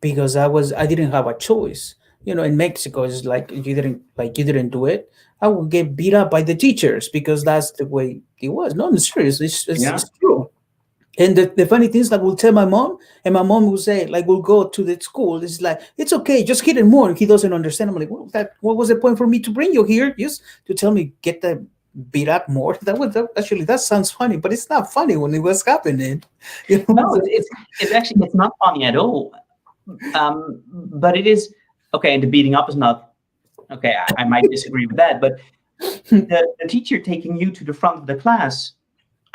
because I didn't have a choice. In Mexico it's like you didn't do it, I would get beat up by the teachers because that's the way it was. No, I'm serious, Yeah. it's true. And the funny thing is, like, we'll tell my mom, and my mom will say, like, we'll go to the school. It's like, it's okay, just hit him more. And he doesn't understand. I'm like, well, what was the point for me to bring you here? Just to tell me, get the beat up more? Actually, that sounds funny, but it's not funny when it was happening. You know? No, it's actually it's not funny at all. But it is okay. And the beating up is not okay. I might disagree with that, but the teacher taking you to the front of the class,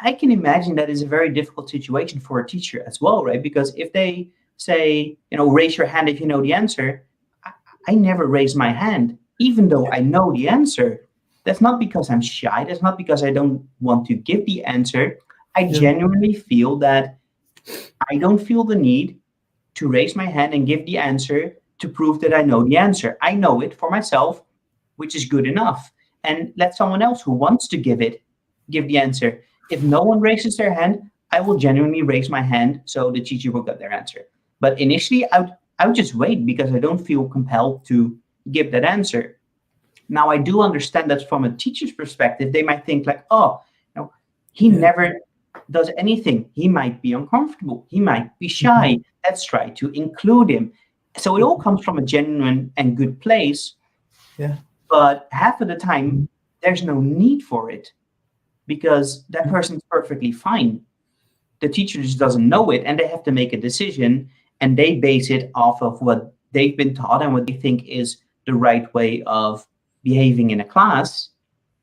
I can imagine that is a very difficult situation for a teacher as well, right? Because if they say, raise your hand if you know the answer, I, I never raise my hand, even though I know the answer. That's not because I'm shy. That's not because I don't want to give the answer. I Yeah. genuinely feel that I don't feel the need to raise my hand and give the answer to prove that I know the answer. I know it for myself, which is good enough. And let someone else who wants to give the answer. If no one raises their hand, I will genuinely raise my hand so the teacher will get their answer. But initially, I would just wait because I don't feel compelled to give that answer. Now, I do understand that from a teacher's perspective, they might think like, oh, he Yeah. never does anything. He might be uncomfortable. He might be shy. Let's try to include him. So it all comes from a genuine and good place. Yeah. But half of the time, there's no need for it because that person's perfectly fine. The teacher just doesn't know it and they have to make a decision and they base it off of what they've been taught and what they think is the right way of behaving in a class.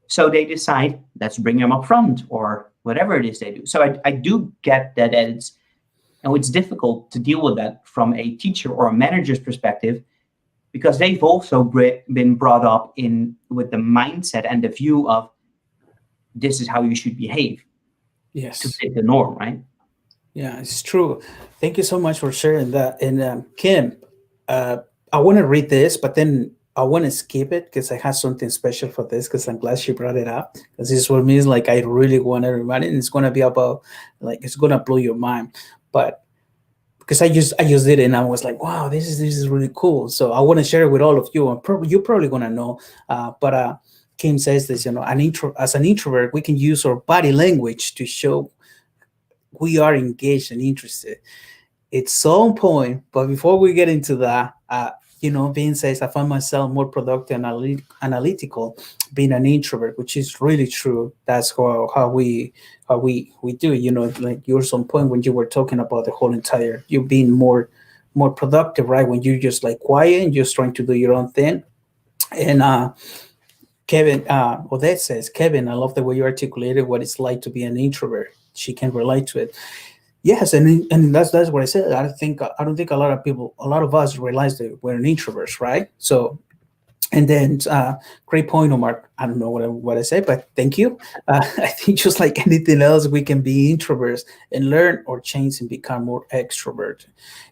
So they decide, let's bring them up front or whatever it is they do. So I do get that it's difficult to deal with that from a teacher or a manager's perspective because they've also been brought up in with the mindset and the view of this is how you should behave to Yes. fit the norm, right? Yeah, it's true. Thank you so much for sharing that. And Kim, I want to read this, but then I want to skip it because I have something special for this because I'm glad she brought it up. Because this for me is like I really want to remind it, and it's gonna be about like it's gonna blow your mind. But because I just did it and I was like, wow, this is really cool. So I want to share it with all of you. And you're probably gonna know. But Kim says this, as an introvert, we can use our body language to show we are engaged and interested. It's so on point. But before we get into that, Bean says I find myself more productive and analytical being an introvert, which is really true. That's how we do. Like you're some point when you were talking about the whole entire you being more productive, right? When you're just like quiet and just trying to do your own thing. And Kevin, Odette says, Kevin, I love the way you articulated what it's like to be an introvert. She can relate to it. Yes, and that's what I said. I don't think a lot of us realize that we're an introverts, right? So, and then great point, Omar. I don't know what I said, but thank you. I think just like anything else, we can be introverts and learn or change and become more extrovert.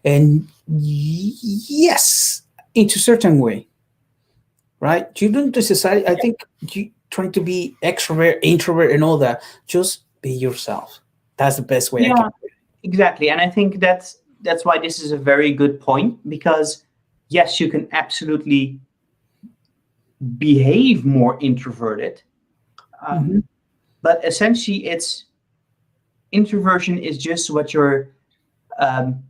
And yes, into certain way, right? You don't necessarily. I think you trying to be extrovert, introvert, and all that. Just be yourself. That's the best way I can. Yeah, exactly. And I think that's why this is a very good point because yes, you can absolutely behave more introverted, Mhm. but essentially, it's introversion is just what your um,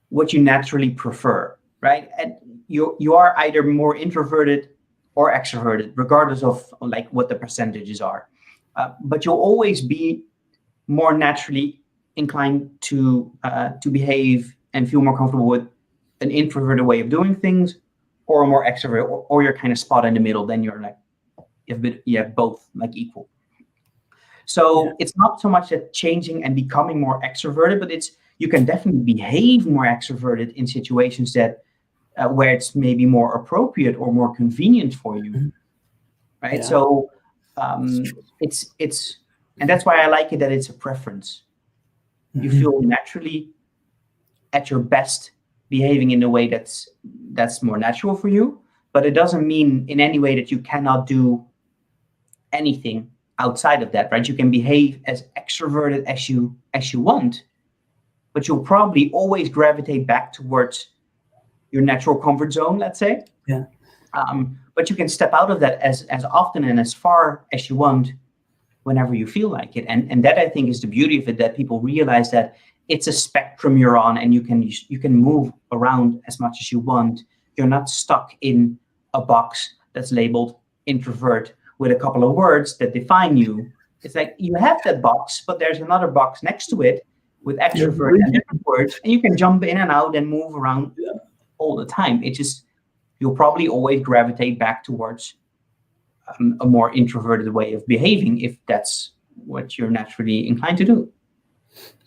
what you naturally prefer, right? And you are either more introverted or extroverted, regardless of like what the percentages are. But you'll always be more naturally inclined to behave and feel more comfortable with an introverted way of doing things, or a more extrovert, or you're kind of spot in the middle. Then you're like you have both like equal. Yeah. So it's not so much that changing and becoming more extroverted, but it's you can definitely behave more extroverted in situations that where it's maybe more appropriate or more convenient for you, Mhm. right? Yeah. So It's true. it's and that's why I like it that it's a preference. You Mhm. feel naturally at your best behaving in a way that's more natural for you, but it doesn't mean in any way that you cannot do anything outside of that, right? You can behave as extroverted as you want, but you'll probably always gravitate back towards your natural comfort zone, let's say. Yeah. But you can step out of that as often and as far as you want whenever you feel like it. And that I think is the beauty of it, that people realize that it's a spectrum you're on, and you can move around as much as you want. You're not stuck in a box that's labeled introvert with a couple of words that define you. It's like you have that box, but there's another box next to it with You're extrovert and breathing. different words, and you can jump in and out and move around Yeah. all the time. It just you'll probably always gravitate back towards a more introverted way of behaving if that's what you're naturally inclined to do.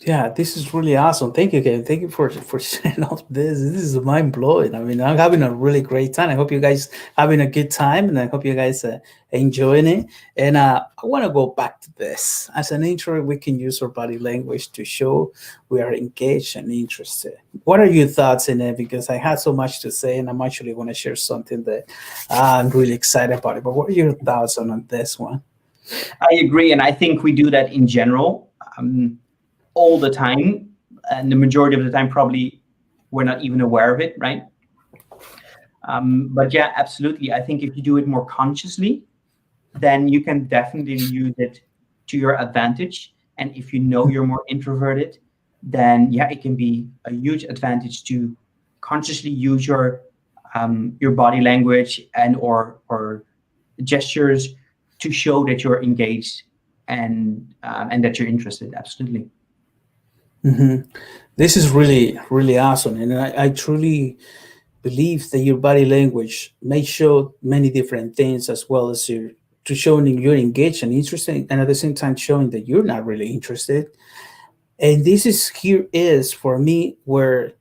Yeah, this is really awesome. Thank you, Kevin. Thank you for sharing all this. This is mind blowing. I mean, I'm having a really great time. I hope you guys having a good time, and I hope you guys enjoying it. And I want to go back to this. As an introvert, we can use our body language to show we are engaged and interested. What are your thoughts in it? Because I had so much to say, and I'm actually going to share something that I'm really excited about it. But what are your thoughts on this one? I agree, and I think we do that in general all the time, and the majority of the time probably we're not even aware of it, right? But yeah, absolutely. I think if you do it more consciously, then you can definitely use it to your advantage. And if you know you're more introverted, then yeah, it can be a huge advantage to consciously use your body language and or gestures to show that you're engaged and that you're interested. Absolutely. Hmm. This is really, really awesome. And I truly believe that your body language may show many different things, as well as your to showing you're engaged and interested, and at the same time showing that you're not really interested. And this is here is for me where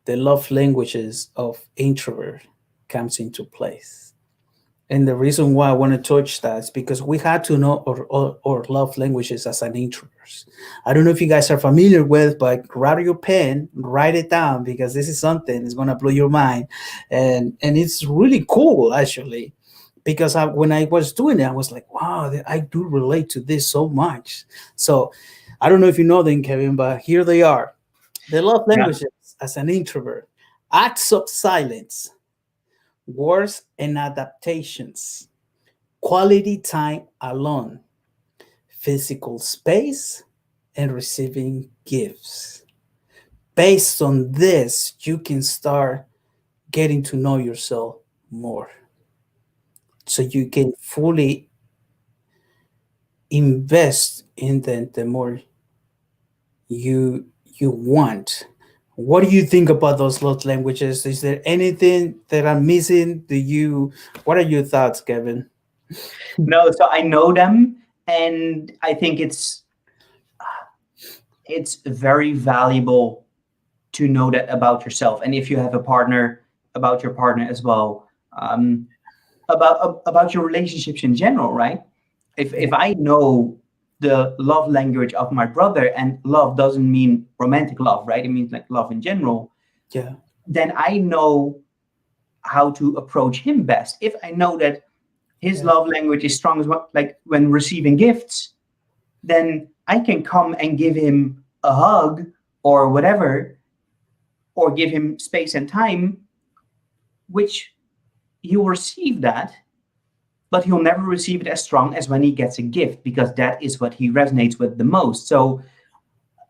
the love languages of introvert comes into place. And the reason why I want to touch that is because we had to know our love languages as an introvert. I don't know if you guys are familiar with, but grab your pen, write it down, because this is something that's going to blow your mind. And it's really cool, actually, because when I was doing it, I was like, wow, I do relate to this so much. So I don't know if you know them, Kevin, but here they are. The love Yeah. languages as an introvert: acts of silence, words and adaptations, quality time alone, physical space, and receiving gifts. Based on this, you can start getting to know yourself more. So you can fully invest in the more you want. What do you think about those love languages? Is there anything that I'm missing? What are your thoughts, Kevin? No, so I know them, and I think it's very valuable to know that about yourself, and if you have a partner, about your partner as well, about your relationships in general, right? If Yeah, I know the love language of my brother, and love doesn't mean romantic love, right? It means like love in general. yeah, Then I know how to approach him best. If I know that his yeah, love language is strong as well, like when receiving gifts, then I can come and give him a hug or whatever, or give him space and time, which he'll receive that, but he'll never receive it as strong as when he gets a gift, because that is what he resonates with the most. So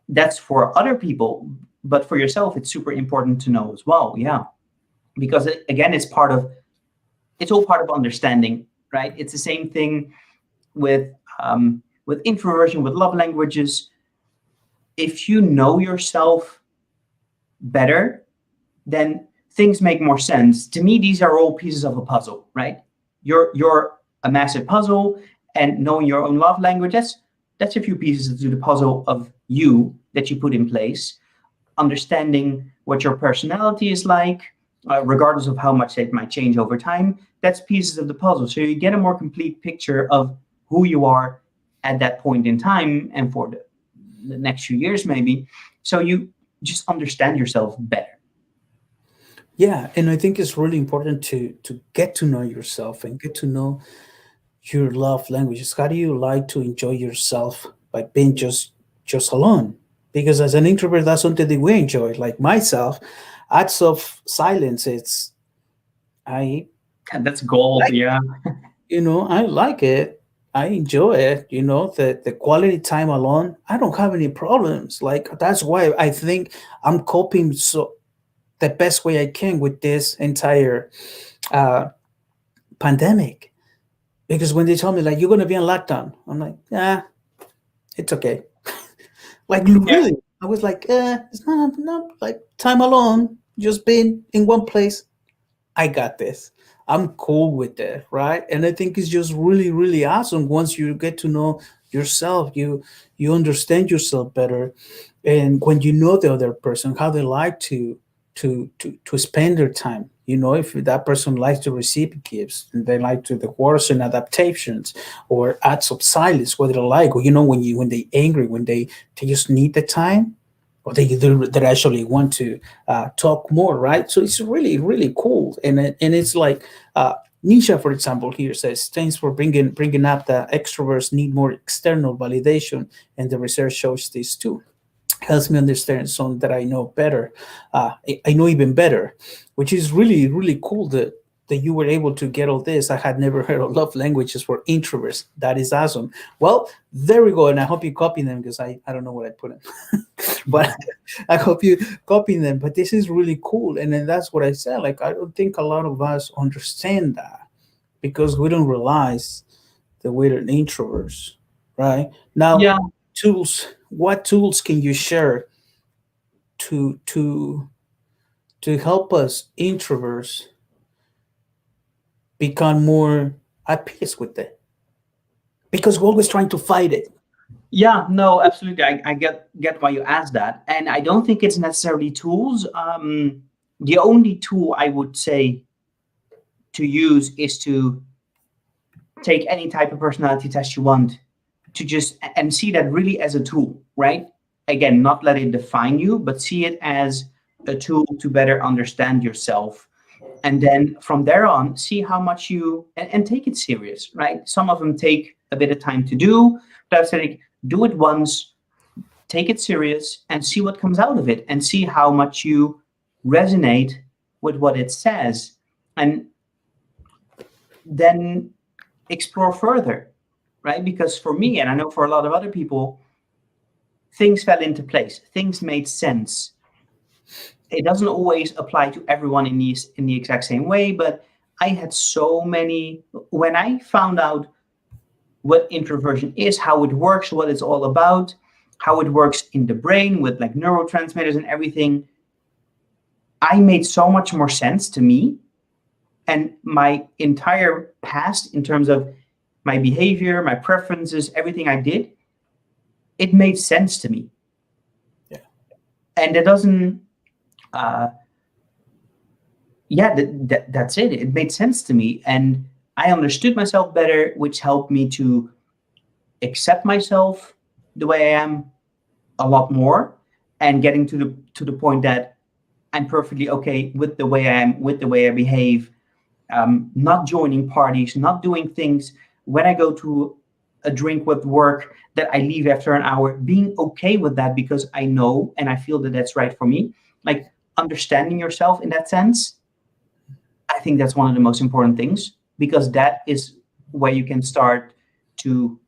that's for other people. but for yourself, it's super important to know as well. Yeah, because again, it's all part of understanding, right? It's the same thing with introversion, with love languages. If you know yourself better, then things make more sense. To me, these are all pieces of a puzzle, right? You're a massive puzzle, and knowing your own love language, that's a few pieces to the puzzle of you that you put in place. Understanding what your personality is like, regardless of how much it might change over time, that's pieces of the puzzle. So you get a more complete picture of who you are at that point in time and for the next few years, maybe. So you just understand yourself better. Yeah, and I think it's really important to get to know yourself and get to know your love languages. How do you like to enjoy yourself by being just alone? Because as an introvert, that's something that we enjoy. Like myself, acts of silence. It's I And that's gold. like, Yeah. I like it. I enjoy it. The quality time alone. I don't have any problems. Like that's why I think I'm coping so the best way I can with this entire uh, pandemic. Because when they tell me like you're gonna be on lockdown, I'm like, yeah, it's okay. Like Yeah. really, I was like, it's not like time alone, just being in one place. I got this. I'm cool with that, right? And I think it's just really, really awesome once you get to know yourself. You understand yourself better, and when you know the other person, how they like to spend their time. If that person likes to receive gifts and they like to the words and adaptations or acts of silence, what they like, or when they angry, when they just need the time, or they actually want to talk more, right? So it's really really cool, and it's like Nisha, for example, here says, "Thanks for bringing up that extroverts need more external validation, and the research shows this too. Helps me understand something that I know better. I know even better, which is really really cool that you were able to get all this. I had never heard of love languages for introverts. That is awesome. Well, there we go, and I hope you copy them because I don't know what I put in, but I hope you copy them. But this is really cool, and then that's what I said. Like I don't think a lot of us understand that because we don't realize that we're introverts, right? Now, Yeah. tools. What tools can you share to to to help us introverts become more at peace with it? Because we're always trying to fight it. Yeah, no, absolutely. I get why you asked that, and I don't think it's necessarily tools. The only tool I would say to use is to take any type of personality test you want, to just and see that really as a tool, right? Again, not let it define you, but see it as a tool to better understand yourself. And then from there on, see how much and take it serious, right? Some of them take a bit of time to do, but I would say like, do it once, take it serious, and see what comes out of it, and see how much you resonate with what it says, and then explore further, right? Because for me, and I know for a lot of other people, things fell into place, things made sense. It doesn't always apply to everyone in the exact same way, but I had so many when I found out what introversion is, how it works, what it's all about, how it works in the brain with like neurotransmitters and everything. I made so much more sense to me, and my entire past in terms of my behavior, my preferences, everything I did, it made sense to me. Yeah. And it doesn't uh, yeah, that's it. It made sense to me, and I understood myself better, which helped me to accept myself the way I am a lot more, and getting to the point that I'm perfectly okay with the way I am, with the way I behave, not joining parties, not doing things when I go to a drink with work that I leave after an hour, being okay with that because I know and I feel that that's right for me. Like understanding yourself in that sense, I think that's one of the most important things because that is where you can start to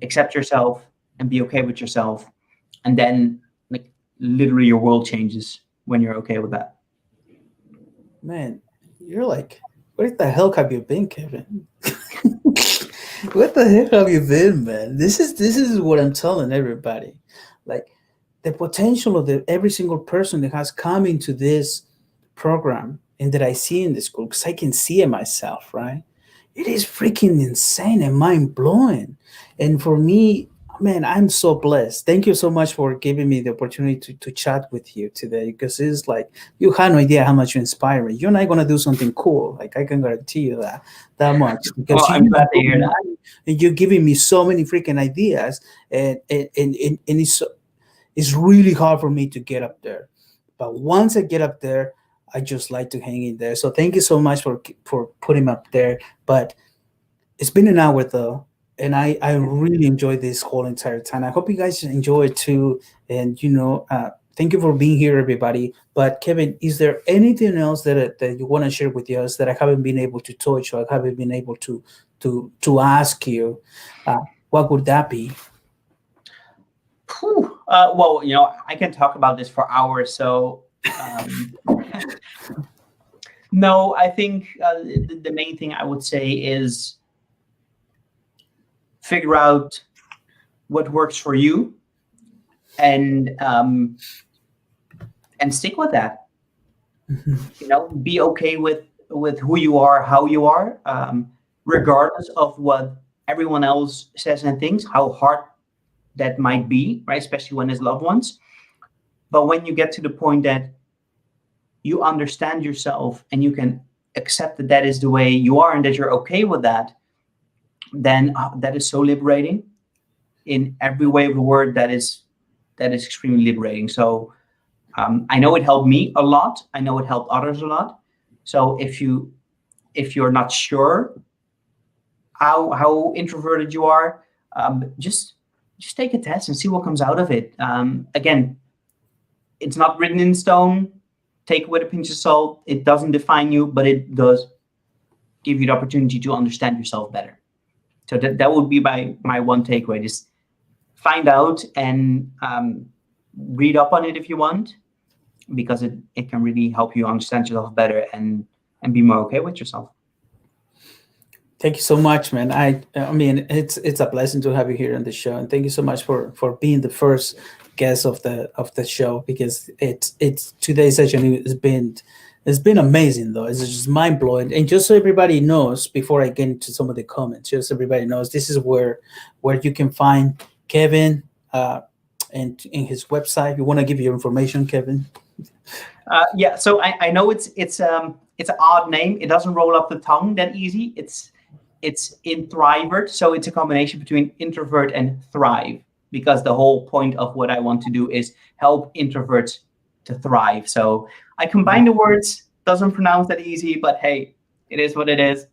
accept yourself and be okay with yourself, and then like literally your world changes when you're okay with that. Man, you're like, where the hell have you been, Kevin? What the heck have you been, man? This is what I'm telling everybody. Like the potential of every single person that has come into this program and that I see in the school, because I can see it myself, right? It is freaking insane and mind blowing. And for me, man, I'm so blessed. Thank you so much for giving me the opportunity to chat with you today, because it's like you had no idea how much you inspire me. You're not gonna do something cool. Like I can guarantee you that much, because Well, I'm glad to hear that. and you're giving me so many freaking ideas, and it's really hard for me to get up there. But once I get up there, I just like to hang in there. So thank you so much for putting me up there. But it's been an hour though, and I really enjoyed this whole entire time. I hope you guys enjoy it too. And thank you for being here, everybody. But Kevin, is there anything else that you want to share with us that I haven't been able to touch, or I haven't been able to ask you? What would that be? Well, I can talk about this for hours. So, no, I think the main thing I would say is figure out what works for you, and stick with that. Be okay with who you are, how you are, regardless of what everyone else says and thinks, how hard that might be, right? Especially when it's loved ones. But when you get to the point that you understand yourself and you can accept that that is the way you are and that you're okay with that, then that is so liberating in every way of the word. That is extremely liberating. So I know it helped me a lot. I know it helped others a lot. So if you're not sure how introverted you are, just take a test and see what comes out of it. Again, it's not written in stone. Take it with a pinch of salt. It doesn't define you, but it does give you the opportunity to understand yourself better. So that would be my one takeaway. Just find out and read up on it if you want, because it can really help you understand yourself better and be more okay with yourself. Thank you so much, man. I mean, it's a blessing to have you here on the show, and thank you so much for being the first guest of the show, because it's today's session has been amazing though. It's just mind blowing. And just so everybody knows, before I get into some of the comments, just so everybody knows, this is where you can find Kevin, and in his website. You want to give your information, Kevin? Yeah. So I know it's an odd name. It doesn't roll off the tongue that easy. It's introvert, so it's a combination between introvert and thrive, because the whole point of what I want to do is help introverts to thrive. So I combine the words. Doesn't pronounce that easy, but hey, it is what it is.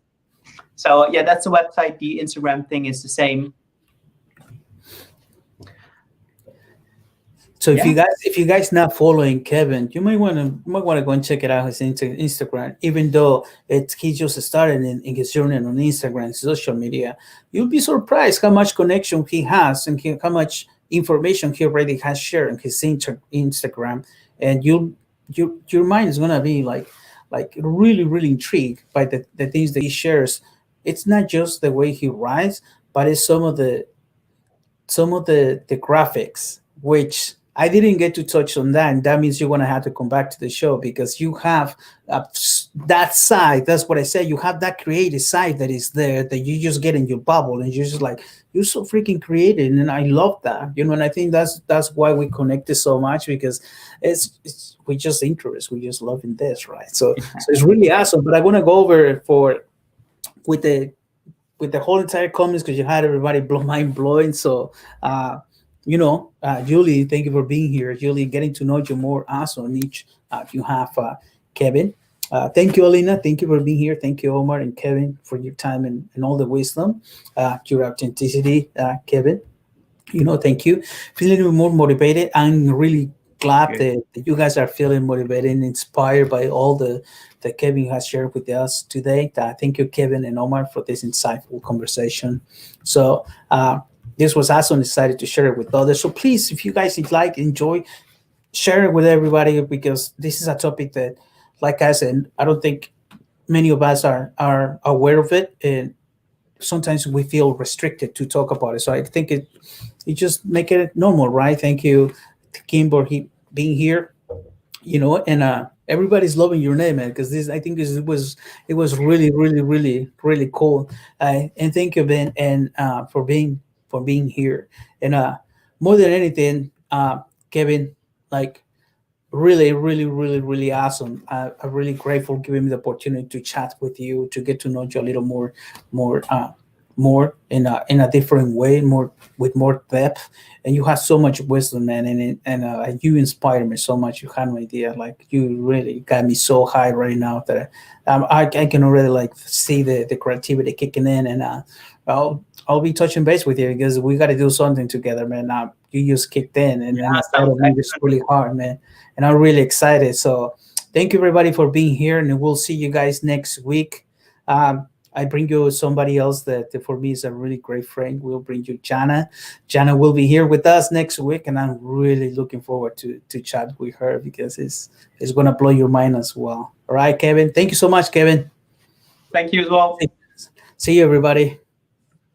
So yeah, that's the website. The Instagram thing is the same. So if you guys not following Kevin, you might want to go and check it out, his Instagram. Even though he just started in his journey on Instagram, social media, you'll be surprised how much connection he has and how much information he already has shared on his Instagram, and your mind is gonna be like really really intrigued by the things that he shares. It's not just the way he writes, but it's some of the graphics, which I didn't get to touch on that, and that means you're gonna have to come back to the show, because you have that side. That's what I said. You have that creative side that is there, that you just get in your bubble, and you're just like, you're so freaking creative, and I love that. And I think that's why we connected so much, because we just interested, we just loving this, right? So it's really awesome. But I want to go over with the whole entire comments, because you had everybody mind blowing. So Julie, thank you for being here. Julie, getting to know you more also. Each you have Kevin. Thank you, Alina. Thank you for being here. Thank you, Omar and Kevin, for your time and all the wisdom, your authenticity, Kevin. Thank you. Feeling more motivated. I'm really glad that you guys are feeling motivated and inspired by all that Kevin has shared with us today. Thank you, Kevin and Omar, for this insightful conversation. So this was awesome. Decided to share it with others. So please, if you guys enjoy, share it with everybody because this is a topic that, like I said, I don't think many of us are aware of it, and sometimes we feel restricted to talk about it. So I think it just make it normal, right? Thank you, Kim, for being here. And everybody's loving your name, man, because this I think it was really really really really cool. And thank you, Ben, and for being here. And more than anything, Kevin, like really, really, really, really awesome. I'm really grateful giving me the opportunity to chat with you, to get to know you a little more, more in a different way, more with more depth. And you have so much wisdom, man, and you inspire me so much. You have no idea, like you really got me so high right now that I can already like see the creativity kicking in, and I'll be touching base with you because we got to do something together, man. You just kicked in, and Yeah, I sounds started me just really hard, man, and I'm really excited. So thank you everybody for being here, and we'll see you guys next week. I bring you somebody else that for me is a really great friend. We'll bring you Jana. Jana will be here with us next week, and I'm really looking forward to chat with her because it's gonna blow your mind as well. All right, Kevin. Thank you so much, Kevin. Thank you as well. See you, everybody.